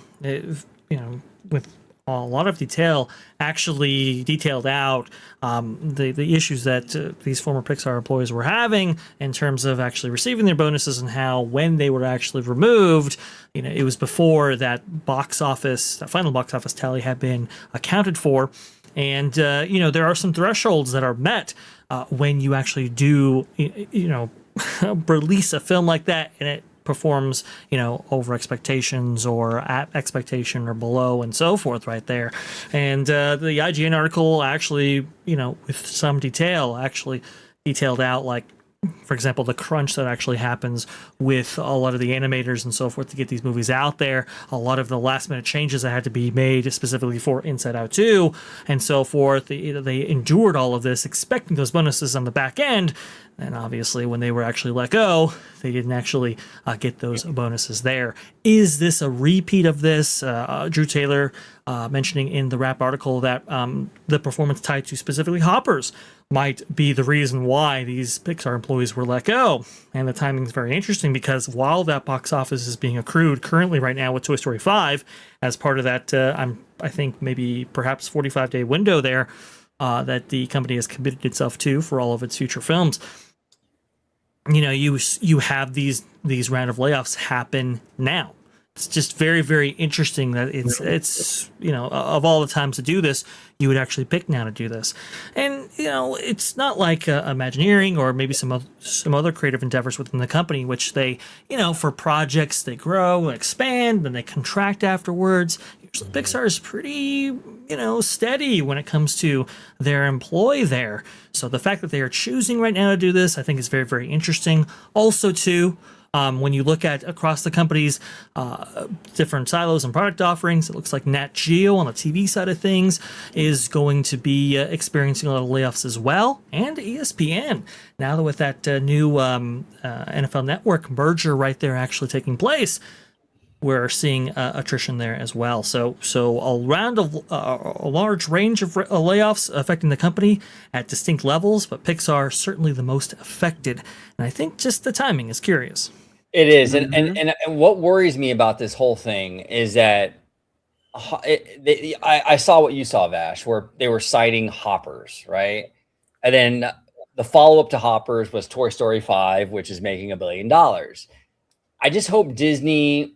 with a lot of detail actually detailed out the issues that these former Pixar employees were having in terms of actually receiving their bonuses, and how when they were actually removed, it was before that final box office tally had been accounted for. And, there are some thresholds that are met when you actually do, release a film like that and it performs, over expectations or at expectation or below and so forth right there. And the IGN article actually, with some detail, actually detailed out, like, for example, the crunch that actually happens with a lot of the animators and so forth to get these movies out there, a lot of the last minute changes that had to be made specifically for Inside Out 2 and so forth. They endured all of this expecting those bonuses on the back end, and obviously when they were actually let go, they didn't actually get those bonuses there. Is this a repeat of this? Drew Taylor mentioning in the Wrap article that the performance tied to specifically Hoppers might be the reason why these Pixar employees were let go. And the timing is very interesting, because while that box office is being accrued currently right now with Toy Story 5 as part of that, I think maybe perhaps 45-day window there that the company has committed itself to for all of its future films, you have these round of layoffs happen now. It's just very, very interesting that it's of all the times to do this, you would actually pick now to do this. And it's not like Imagineering or maybe some other creative endeavors within the company, which they for projects they grow and expand, then they contract afterwards. Usually Pixar is pretty steady when it comes to their employee there. So the fact that they are choosing right now to do this, I think, is very, very interesting. Also too, when you look at across the company's different silos and product offerings, it looks like Nat Geo on the TV side of things is going to be experiencing a lot of layoffs as well, and ESPN. Now that with that new NFL Network merger right there actually taking place, we're seeing attrition there as well. So a large range of layoffs affecting the company at distinct levels, but Pixar certainly the most affected. And I think just the timing is curious. It is. And what worries me about this whole thing is that I saw what you saw, Vash, where they were citing Hoppers, right? And then the follow-up to Hoppers was Toy Story 5, which is making $1 billion. I just hope Disney,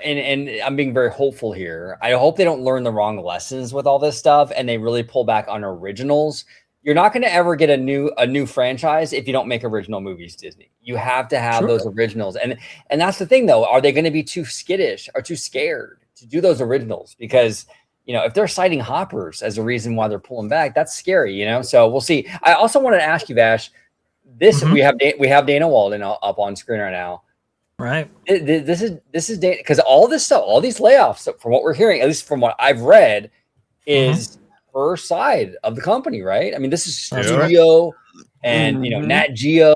and I'm being very hopeful here, I hope they don't learn the wrong lessons with all this stuff and they really pull back on originals. You're not going to ever get a new franchise if you don't make original movies, Disney. You have to have those originals. And that's the thing, though. Are they going to be too skittish or too scared to do those originals? Because, if they're citing Hoppers as a reason why they're pulling back, that's scary, So we'll see. I also wanted to ask you, Vash, we have Dana Walden up on screen right now. Right. This is Dana, because all this stuff, all these layoffs, from what we're hearing, at least from what I've read, is her side of the company, right? I mean, this is studio and Nat Geo.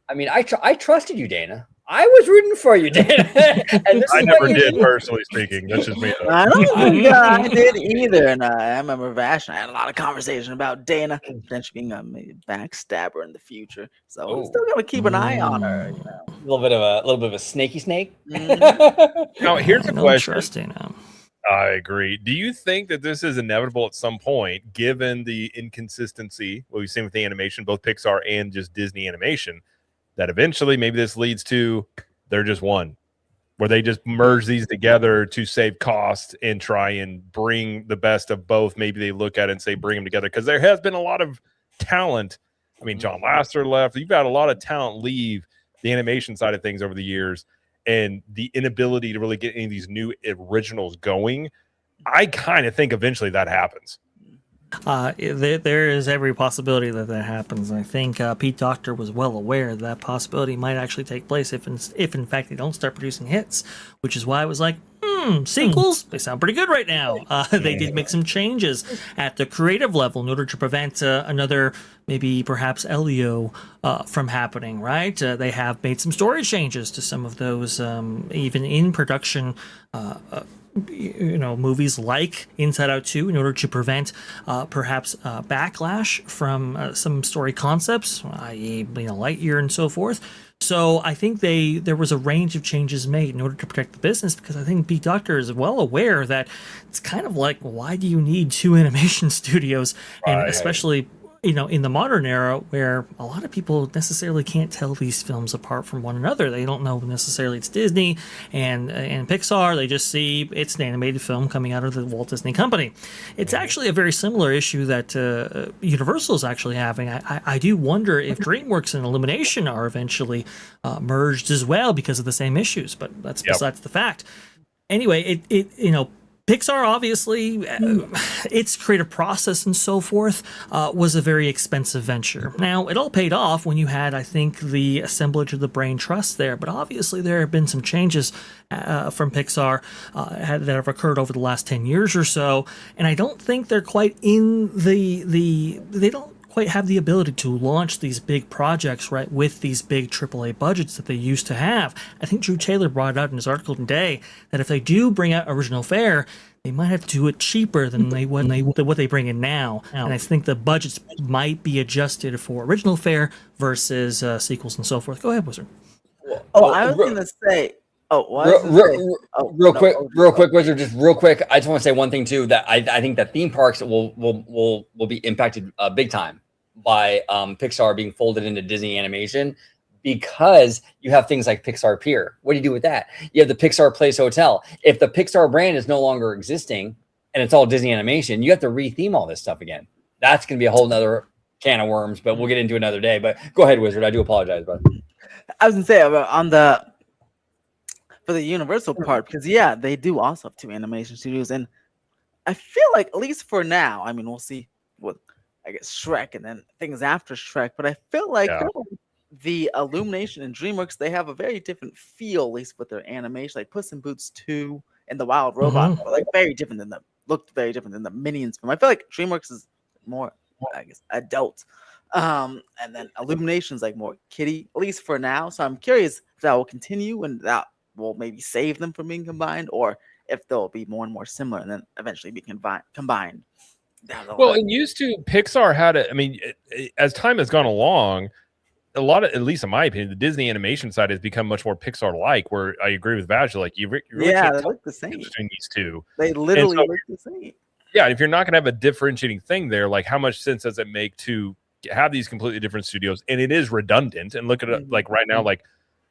I mean, I trusted you, Dana. I was rooting for you, Dana. And I never did, personally speaking. That's just me. I don't think I did either. And I remember Vash and I had a lot of conversation about Dana potentially being a backstabber in the future. So we're still gonna keep an eye on her. A little bit of a snaky snake. Now, here's a question. Trust Dana. I agree. Do you think that this is inevitable at some point, given the inconsistency, what we've seen with the animation, both Pixar and just Disney animation, that eventually maybe this leads to they're just one, where they just merge these together to save costs and try and bring the best of both? Maybe they look at it and say, bring them together, because there has been a lot of talent. I mean, John Lasseter left. You've had a lot of talent leave the animation side of things over the years. And the inability to really get any of these new originals going, I kind of think eventually that happens. There is every possibility that happens. I think Pete Docter was well aware that possibility might actually take place if in fact they don't start producing hits, which is why I was like, sequels, they sound pretty good right now. They did make some changes at the creative level in order to prevent another, maybe perhaps Elio from happening, right? They have made some story changes to some of those, even in production, movies like Inside Out 2 in order to prevent perhaps backlash from some story concepts, i.e. Lightyear and so forth. So I think there was a range of changes made in order to protect the business, because I think Pete Docter is well aware that it's kind of like, why do you need two animation studios? And especially, in the modern era where a lot of people necessarily can't tell these films apart from one another. They don't know necessarily it's Disney and Pixar. They just see it's an animated film coming out of the Walt Disney Company. It's actually a very similar issue that Universal is actually having. I do wonder if DreamWorks and Illumination are eventually merged as well because of the same issues, but that's besides the fact. Anyway, Pixar, obviously, its creative process and so forth was a very expensive venture. Now, it all paid off when you had, I think, the assemblage of the Brain Trust there, but obviously there have been some changes from Pixar that have occurred over the last 10 years or so, and I don't think they're quite in they don't quite have the ability to launch these big projects, right, with these big AAA budgets that they used to have. I think Drew Taylor brought it out in his article today that if they do bring out original fare, they might have to do it cheaper than what they bring in now. And I think the budgets might be adjusted for original fare versus sequels and so forth. Go ahead, Wizard. I was going to say... real quick, Wizard. Just real quick. I just want to say one thing too. That I think that theme parks will be impacted big time by Pixar being folded into Disney Animation, because you have things like Pixar Pier. What do you do with that? You have the Pixar Place Hotel. If the Pixar brand is no longer existing and it's all Disney Animation, you have to retheme all this stuff again. That's going to be a whole nother can of worms, but we'll get into another day. But go ahead, Wizard. I do apologize, bud. I was going to say for the Universal part, because they do also have two animation studios, and I feel like, at least for now, I mean, we'll see what, I guess, Shrek and then things after Shrek, but I feel like the Illumination and DreamWorks, they have a very different feel, at least with their animation. Like Puss in Boots 2 and the Wild Robot are looked very different than the Minions film. I feel like DreamWorks is more, I guess, adult. And then Illumination's like more kiddie, at least for now. So I'm curious if that will continue and that will maybe save them from being combined, or if they'll be more and more similar and then eventually be combined. Well, it used to, Pixar had as time has gone along, a lot of, at least in my opinion, the Disney animation side has become much more Pixar-like, where I agree with Vash, like you really they look the same between these two. They literally look the same. Yeah, if you're not going to have a differentiating thing there, like how much sense does it make to have these completely different studios? And it is redundant. And look at it, like right now, like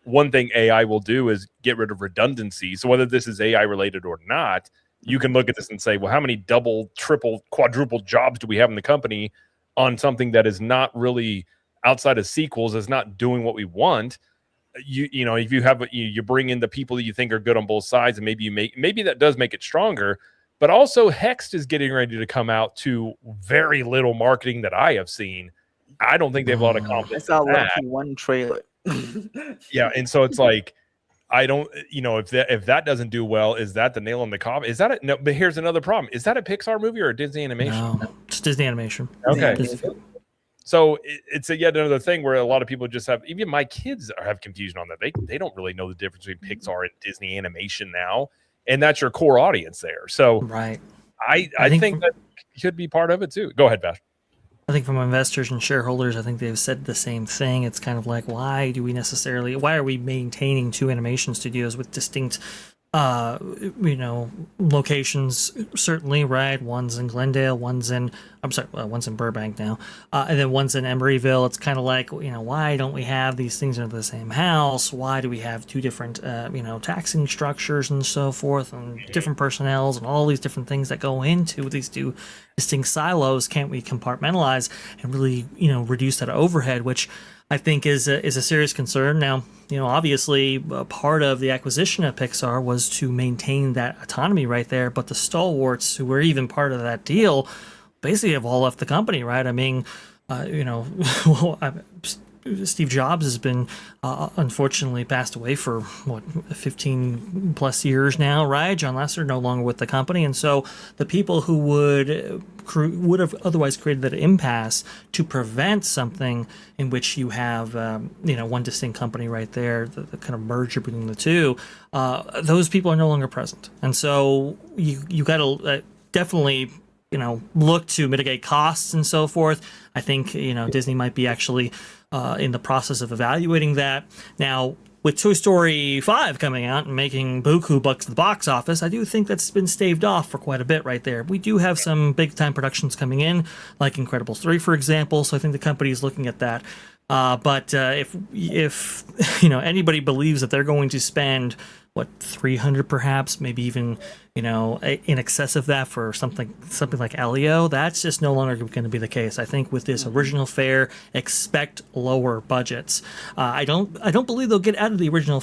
one thing AI will do is get rid of redundancy. So whether this is AI related or not, you can look at this and say, well, how many double, triple, quadruple jobs do we have in the company on something that is not really outside of sequels, is not doing what we want? You know, if you have you bring in the people that you think are good on both sides, and maybe that does make it stronger. But also, Hext is getting ready to come out to very little marketing that I have seen. I don't think they have a lot of confidence. I saw lucky one trailer. Yeah, and so it's like, I don't, if that doesn't do well, is that the nail in the coffin? Is that no? But here's another problem: is that a Pixar movie or a Disney animation? No, it's Disney animation. Okay. So it's yet another thing where a lot of people just have, even my kids have confusion on that. They don't really know the difference between Pixar and Disney animation now, and that's your core audience there. So right, I think that could be part of it too. Go ahead, Vash. I think from investors and shareholders, I think they've said the same thing. It's kind of like, why are we maintaining two animation studios with distinct locations? Certainly, right? One's in Glendale, one's in Burbank now, and then one's in Emeryville. It's kind of like, why don't we have these things under the same house? Why do we have two different, taxing structures and so forth, and different personnels and all these different things that go into these two distinct silos? Can't we compartmentalize and really, reduce that overhead, which I think is a serious concern. Now, obviously, part of the acquisition of Pixar was to maintain that autonomy right there, but the stalwarts who were even part of that deal basically have all left the company, right? I mean, Steve Jobs has been unfortunately passed away for 15 plus years now, right? John Lasseter no longer with the company, and so the people who would have otherwise created that impasse to prevent something in which you have one distinct company right there, the kind of merger between the two, those people are no longer present, and so you got to definitely look to mitigate costs and so forth. I think Disney might be actually in the process of evaluating that now. With Toy Story 5 coming out and making buku bucks at the box office, I do think that's been staved off for quite a bit right there. We do have some big-time productions coming in, like Incredibles 3, for example, so I think the company is looking at that. But if anybody believes that they're going to spend, 300 perhaps, maybe even, in excess of that for something like Elio, that's just no longer going to be the case. I think with this original fare, expect lower budgets. I don't believe they'll get out of the original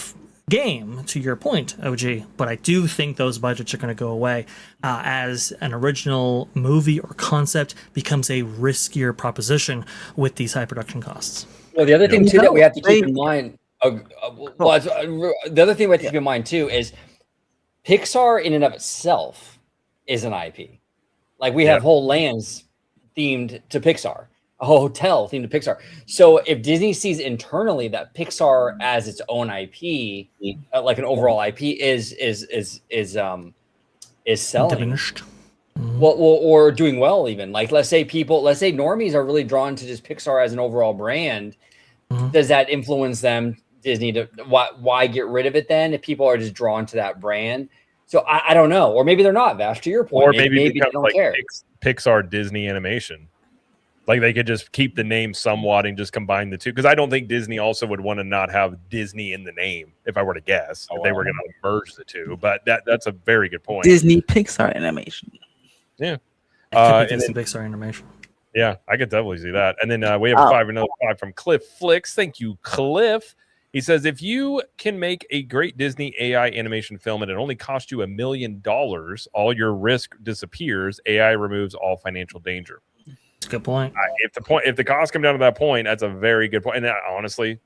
game, to your point, OG, but I do think those budgets are going to go away as an original movie or concept becomes a riskier proposition with these high production costs. Well, the other thing too that we have to keep in mind, the other thing we have to keep in mind too is Pixar in and of itself is an IP. Like we have whole lands themed to Pixar, a whole hotel themed to Pixar. So if Disney sees internally that Pixar as its own IP, like an overall IP, is selling, diminished. Well, or doing well, even like let's say normies are really drawn to just Pixar as an overall brand. Does that influence them, Disney, to why get rid of it then if people are just drawn to that brand? So I don't know, or maybe they're not. Vash, to your point, or maybe they don't care. Pixar Disney animation, like they could just keep the name somewhat and just combine the two. Because I don't think Disney also would want to not have Disney in the name. If I were to guess, if they were going to merge the two, but that's a very good point. Disney Pixar animation. Yeah, Disney Pixar animation. Yeah, I could definitely see that. And then we have another 5 from Cliff Flicks. Thank you, Cliff. He says, if you can make a great Disney AI animation film and it only costs you $1 million, all your risk disappears. AI removes all financial danger. That's a good point. If the costs come down to that point, that's a very good point. And honestly,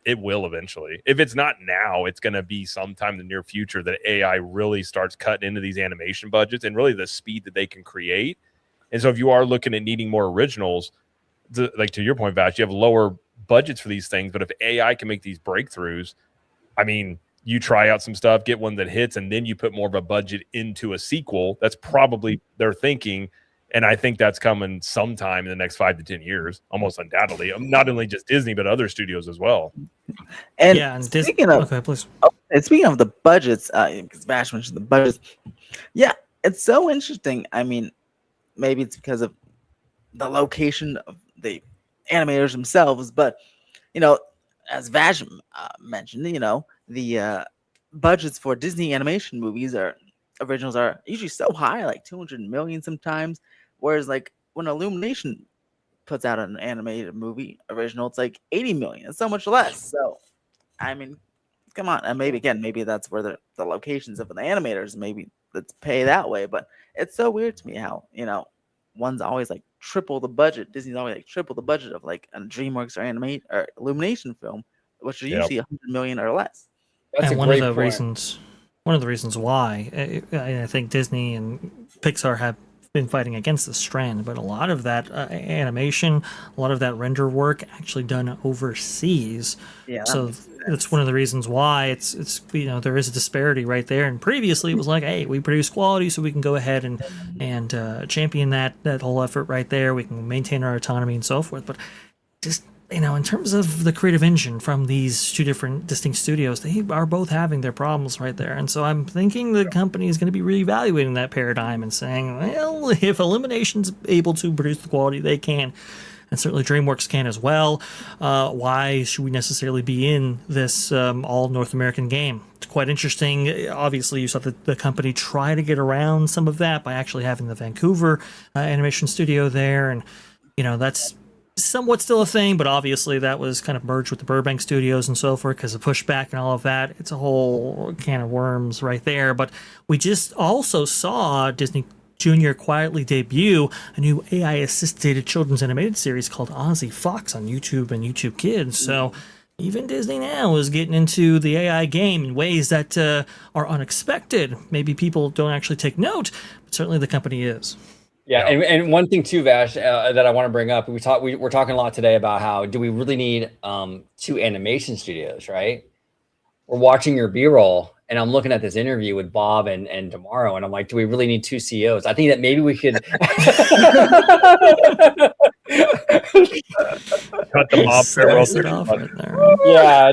it will eventually. If it's not now, it's going to be sometime in the near future that AI really starts cutting into these animation budgets and really the speed that they can create. And so if you are looking at needing more originals, like to your point, Vash, you have lower budgets for these things. But if AI can make these breakthroughs, I mean, you try out some stuff, get one that hits, and then you put more of a budget into a sequel. That's probably their thinking. And I think that's coming sometime in the next 5 to 10 years, almost undoubtedly. Not only just Disney, but other studios as well. And speaking of, speaking of the budgets, because Vash mentioned the budgets, yeah, it's so interesting. I mean, maybe it's because of the location of the animators themselves, but as Vash mentioned, the budgets for Disney animation movies originals are usually so high, like 200 million sometimes, whereas like when Illumination puts out an animated movie original, it's like 80 million. It's so much less. So I mean, come on, and maybe that's where the locations of the animators, maybe let's pay that way. But it's so weird to me how one's always like triple the budget. Disney's always like triple the budget of like a DreamWorks or Illumination film, which are usually 100 million or less. That's one of the reasons why I think Disney and Pixar have been fighting against this trend, but a lot of that animation, a lot of that render work actually done overseas. Yeah, so that's one of the reasons why it's there is a disparity right there. And previously it was like, hey, we produce quality, so we can go ahead and champion that whole effort right there. We can maintain our autonomy and so forth. But just in terms of the creative engine from these two different distinct studios, they are both having their problems right there. And so I'm thinking the company is going to be reevaluating that paradigm and saying, well, if Illumination's able to produce the quality they can, and certainly DreamWorks can as well, why should we necessarily be in this all North American game? It's quite interesting. Obviously, you saw the company try to get around some of that by actually having the Vancouver animation studio there. And, that's somewhat still a thing, but obviously that was kind of merged with the Burbank studios and so forth because of pushback and all of that. It's a whole can of worms right there. But we just also saw Disney Junior quietly debut a new AI-assisted children's animated series called Ozzy Fox on YouTube and YouTube Kids. So even Disney now is getting into the AI game in ways that are unexpected. Maybe people don't actually take note, but certainly the company is. Yeah, and one thing too, Vash, that I want to bring up, we're talking a lot today about how do we really need 2 animation studios, right? We're watching your B-roll, And I'm looking at this interview with Bob and tomorrow, and I'm like, do we really need two CEOs? I think that maybe we could Cut the Bob farewell. Slice it off right there. Yeah.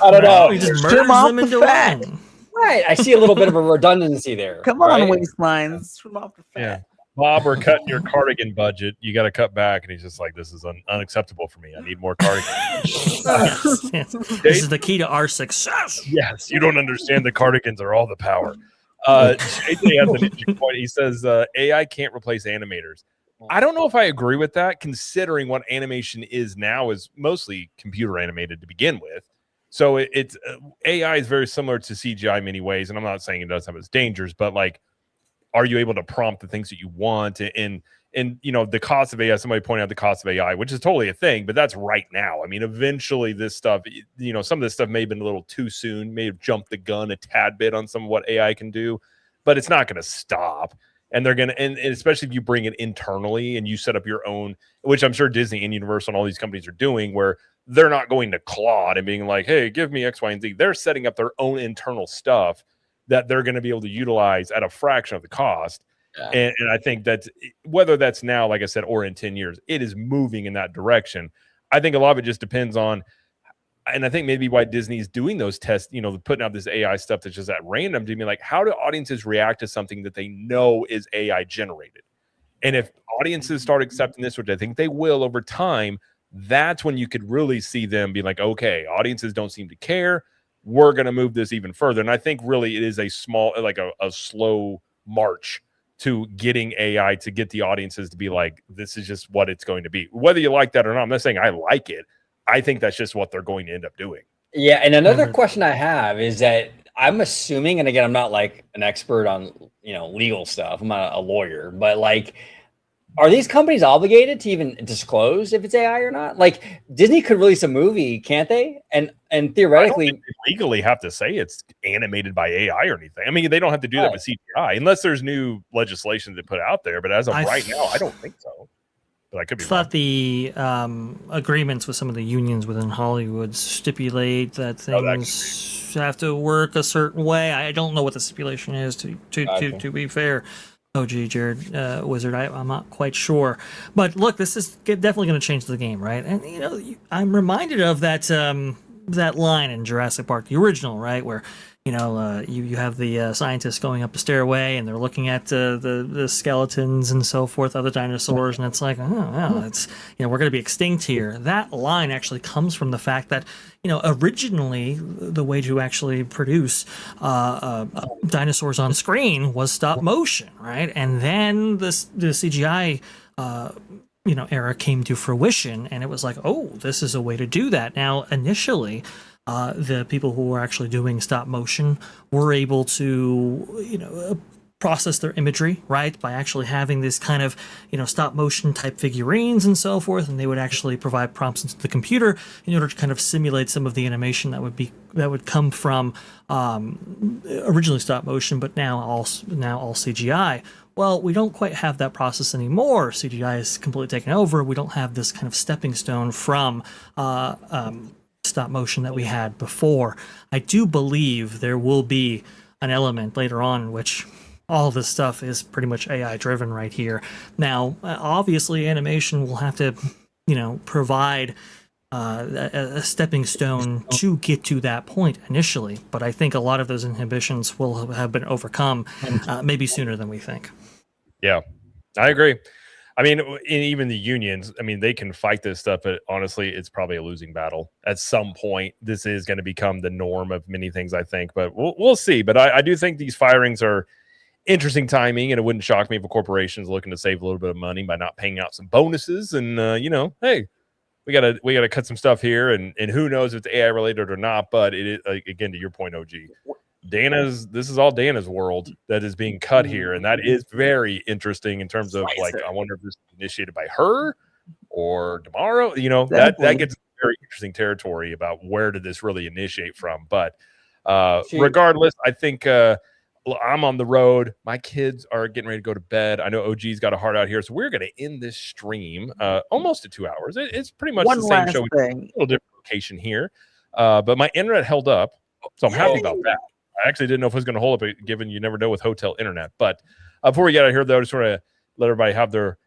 I don't know. He just Trim merged off them the into fat. one. Right. I see a little bit of a redundancy there. Come on, right? waistlines. Trim off the fat. Yeah. Bob, we're cutting your cardigan budget. You got to cut back. And he's just like, this is unacceptable for me. I need more cardigans. Yes. This is the key to our success. Yes, you don't understand. The cardigans are all the power. JJ has an interesting point. He says AI can't replace animators. I don't know if I agree with that, considering what animation is now is mostly computer animated to begin with. So it's AI is very similar to CGI in many ways, and I'm not saying it doesn't have its dangers, but like, are you able to prompt the things that you want? And you know, the cost of AI, somebody pointed out the cost of AI, which is totally a thing, but that's right now. I mean, eventually this stuff, you know, some of this stuff may have been a little too soon, may have jumped the gun a tad bit on some of what AI can do, but it's not going to stop. And they're going to, and especially if you bring it internally and you set up your own, which I'm sure Disney and Universal and all these companies are doing, where they're not going to Claude and being like, hey, give me X, Y, and Z. They're setting up their own internal stuff that they're going to be able to utilize at a fraction of the cost. Yeah. And I think that whether that's now, like I said, or in 10 years, it is moving in that direction. I think a lot of it just depends on, and I think maybe why Disney's doing those tests, you know, putting out this AI stuff that's just at random to be like, how do audiences react to something that they know is AI generated? And if audiences start accepting this, which I think they will over time, that's when you could really see them be like, okay, audiences don't seem to care. We're going to move this even further. And I think really it is a small, like a slow march to getting AI to get the audiences to be like, this is just what it's going to be. Whether you like that or not, I'm not saying I like it. I think that's just what they're going to end up doing. Yeah. And another question I have is that I'm assuming, and again, I'm not like an expert on, you know, legal stuff. I'm not a lawyer, but like, are these companies obligated to even disclose if it's AI or not? Like Disney could release a movie, can't they? And theoretically, I don't think they legally have to say it's animated by AI or anything. I mean, they don't have to do that with CGI unless there's new legislation to put out there. But as of right now, I don't think so. But I could be wrong. Thought the agreements with some of the unions within Hollywood stipulate that things have to work a certain way. I don't know what the stipulation is to be fair. Oh, gee, Jared, Wizard, I'm not quite sure. But look, this is definitely going to change the game, right? And, you know, I'm reminded of that that line in Jurassic Park, the original, right? Where, you know, you have the scientists going up a stairway and they're looking at the skeletons and so forth, other dinosaurs, and it's like, oh, well, it's, you know, we're going to be extinct here. That line actually comes from the fact that, you know, originally the way to actually produce dinosaurs on screen was stop motion, right? And then the CGI you know, era came to fruition, and it was like, oh, this is a way to do that. Now, initially, the people who were actually doing stop motion were able to, you know, process their imagery, right, by actually having this kind of, you know, stop motion type figurines and so forth, and they would actually provide prompts into the computer in order to kind of simulate some of the animation that would come from originally stop motion, but now all CGI. Well, we don't quite have that process anymore. CGI is completely taken over. We don't have this kind of stepping stone from stop motion that we had before. I do believe there will be an element later on in which all this stuff is pretty much AI driven right here. Now, obviously, animation will have to, you know, provide a stepping stone to get to that point initially. But I think a lot of those inhibitions will have been overcome maybe sooner than we think. Yeah, I agree. I mean, even the unions, I mean, they can fight this stuff, but honestly, it's probably a losing battle. At some point, this is going to become the norm of many things, I think. But we'll see. But I do think these firings are interesting timing, and it wouldn't shock me if a corporation is looking to save a little bit of money by not paying out some bonuses. And, you know, hey, we gotta cut some stuff here. And who knows if it's AI related or not. But it is, again, to your point, OG, this is all Dana's world that is being cut here, and that is very interesting in terms of like, I wonder if this is initiated by her or tomorrow. You know, that gets very interesting territory about where did this really initiate from. But regardless, I think I'm on the road. My kids are getting ready to go to bed. I know OG's got a heart out here, so we're going to end this stream almost to 2 hours. It's pretty much the same show, a little different location here. But my internet held up, so I'm happy about that. I actually didn't know if it was going to hold up, given you never know with hotel internet. But before we get out of here, though, I just want to let everybody have their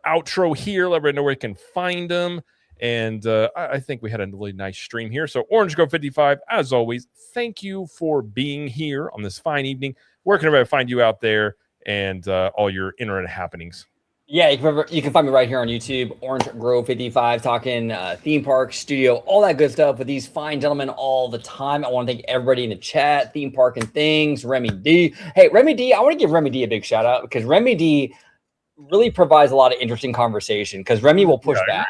outro here. Let everybody know where you can find them. And I think we had a really nice stream here. So Orange Grove 55, as always, thank you for being here on this fine evening. Where can everybody find you out there and all your internet happenings? Yeah, you can find me right here on YouTube, Orange Grove 55, talking theme park, studio, all that good stuff with these fine gentlemen all the time. I want to thank everybody in the chat, Theme Park and Things, Remy D. Hey, Remy D, I want to give Remy D a big shout out because Remy D really provides a lot of interesting conversation because Remy will push back.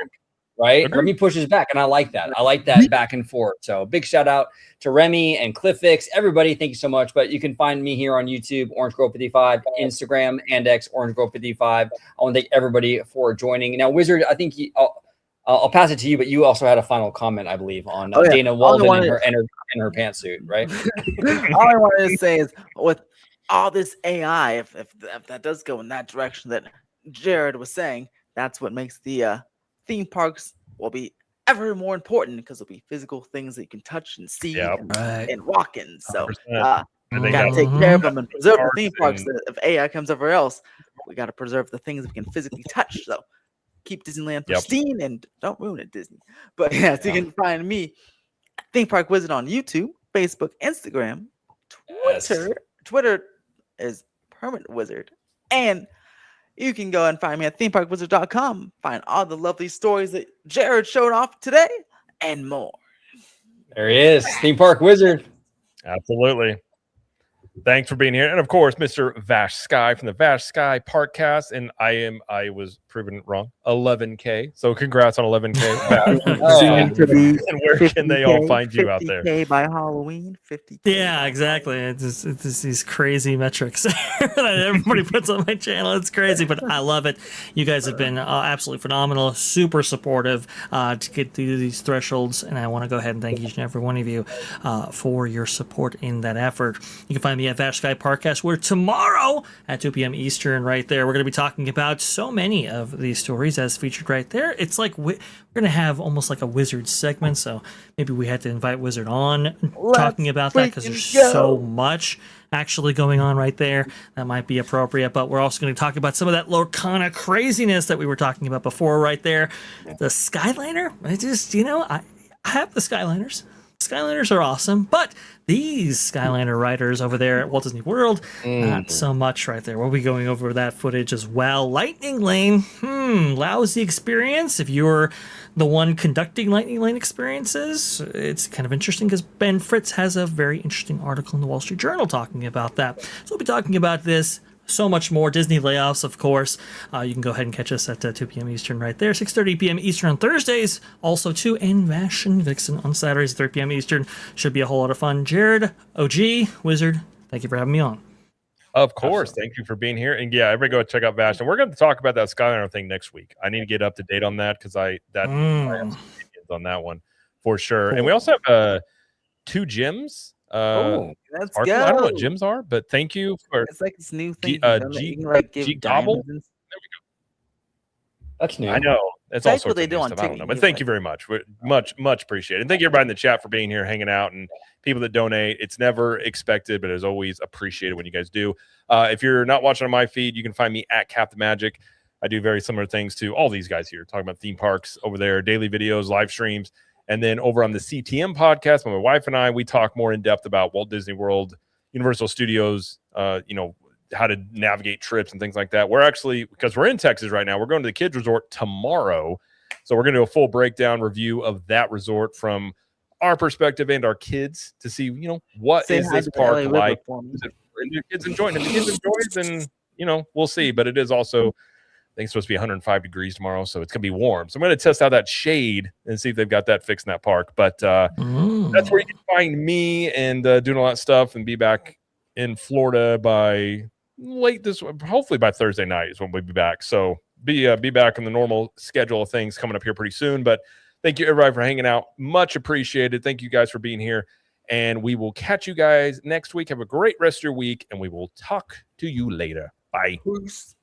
Right? Remy pushes back, and I like that. I like that back and forth. So big shout out to Remy and Cliffix. Everybody, thank you so much. But you can find me here on YouTube, Orange Grove 55, Instagram and X, Orange Grove 55. I want to thank everybody for joining. Now, Wizard, I think I'll pass it to you, but you also had a final comment, I believe, on Dana Walden and her pantsuit, right? All I wanted to say is with all this AI, if that does go in that direction that Jared was saying, that's what makes the theme parks will be ever more important because it'll be physical things that you can touch and see and walk in. So we gotta take care of them and preserve the theme parks. If AI comes over else, we gotta preserve the things we can physically touch. So keep Disneyland pristine and don't ruin it, Disney. But so you can find me, Theme Park Wizard, on YouTube, Facebook, Instagram, Twitter. Twitter is Permanent Wizard, and you can go and find me at themeparkwizard.com. Find all the lovely stories that Jared showed off today and more. There he is, Theme Park Wizard. Absolutely. Thanks for being here. And of course, Mr. Vash Sky from the Vash Sky ParkCast. And I was proven wrong. 11K. So congrats on 11K. And where can they all find you out there? 50K by Halloween. 50K. Yeah, exactly. It's these crazy metrics that everybody puts on my channel. It's crazy, but I love it. You guys have been absolutely phenomenal, super supportive to get through these thresholds. And I want to go ahead and thank each and every one of you for your support in that effort. You can find me at Vash Sky ParkCast, where tomorrow at 2 p.m. Eastern, right there, we're going to be talking about so many of these stories as featured right there. It's like we're going to have almost like a Wizard segment, so maybe we had to invite Wizard on talking about that because there's so much actually going on right there that might be appropriate. But we're also going to talk about some of that Lorcana craziness that we were talking about before right there. The Skyliner, I have the Skyliners. Skyliners are awesome, but these Skyliner riders over there at Walt Disney World, not so much right there. We'll be going over that footage as well. Lightning Lane, lousy experience. If you're the one conducting Lightning Lane experiences, it's kind of interesting because Ben Fritz has a very interesting article in the Wall Street Journal talking about that. So we'll be talking about this. So much more. Disney layoffs, of course. You can go ahead and catch us at 2 p.m. Eastern right there. 6:30 p.m. Eastern on Thursdays. Also, too, and Vash and Vixen on Saturdays at 3 p.m. Eastern. Should be a whole lot of fun. Jared, OG, Wizard, thank you for having me on. Of course. Thank you for being here. And yeah, everybody go check out Vash. And we're going to talk about that Skyliner thing next week. I need to get up to date on that because I have some opinions on that one for sure. Cool. And we also have 2 gyms. Let's go. I don't know what gyms are, but thank you for it's like this new thing. G Gobble. There we go. That's new. I know. It's also what they do on TikTok. I don't know, but thank you very much. Much appreciated. And thank you everybody in the chat for being here, hanging out, and people that donate. It's never expected, but it's always appreciated when you guys do. If you're not watching on my feed, you can find me at Captain Magic. I do very similar things to all these guys here, talking about theme parks over there, daily videos, live streams. And then over on the CTM podcast, my wife and I, we talk more in depth about Walt Disney World, Universal Studios, how to navigate trips and things like that. We're actually, because we're in Texas right now, we're going to the kids resort tomorrow. So we're going to do a full breakdown review of that resort from our perspective and our kids to see, what is this park like? Are the kids enjoying it? If the kids enjoy it, then, we'll see. But it is also, I think it's supposed to be 105 degrees tomorrow, so it's going to be warm. So I'm going to test out that shade and see if they've got that fixed in that park. But that's where you can find me and doing a lot of stuff and be back in Florida by hopefully by Thursday night is when we'll be back. So be back on the normal schedule of things coming up here pretty soon. But thank you, everybody, for hanging out. Much appreciated. Thank you guys for being here. And we will catch you guys next week. Have a great rest of your week, and we will talk to you later. Bye. Peace.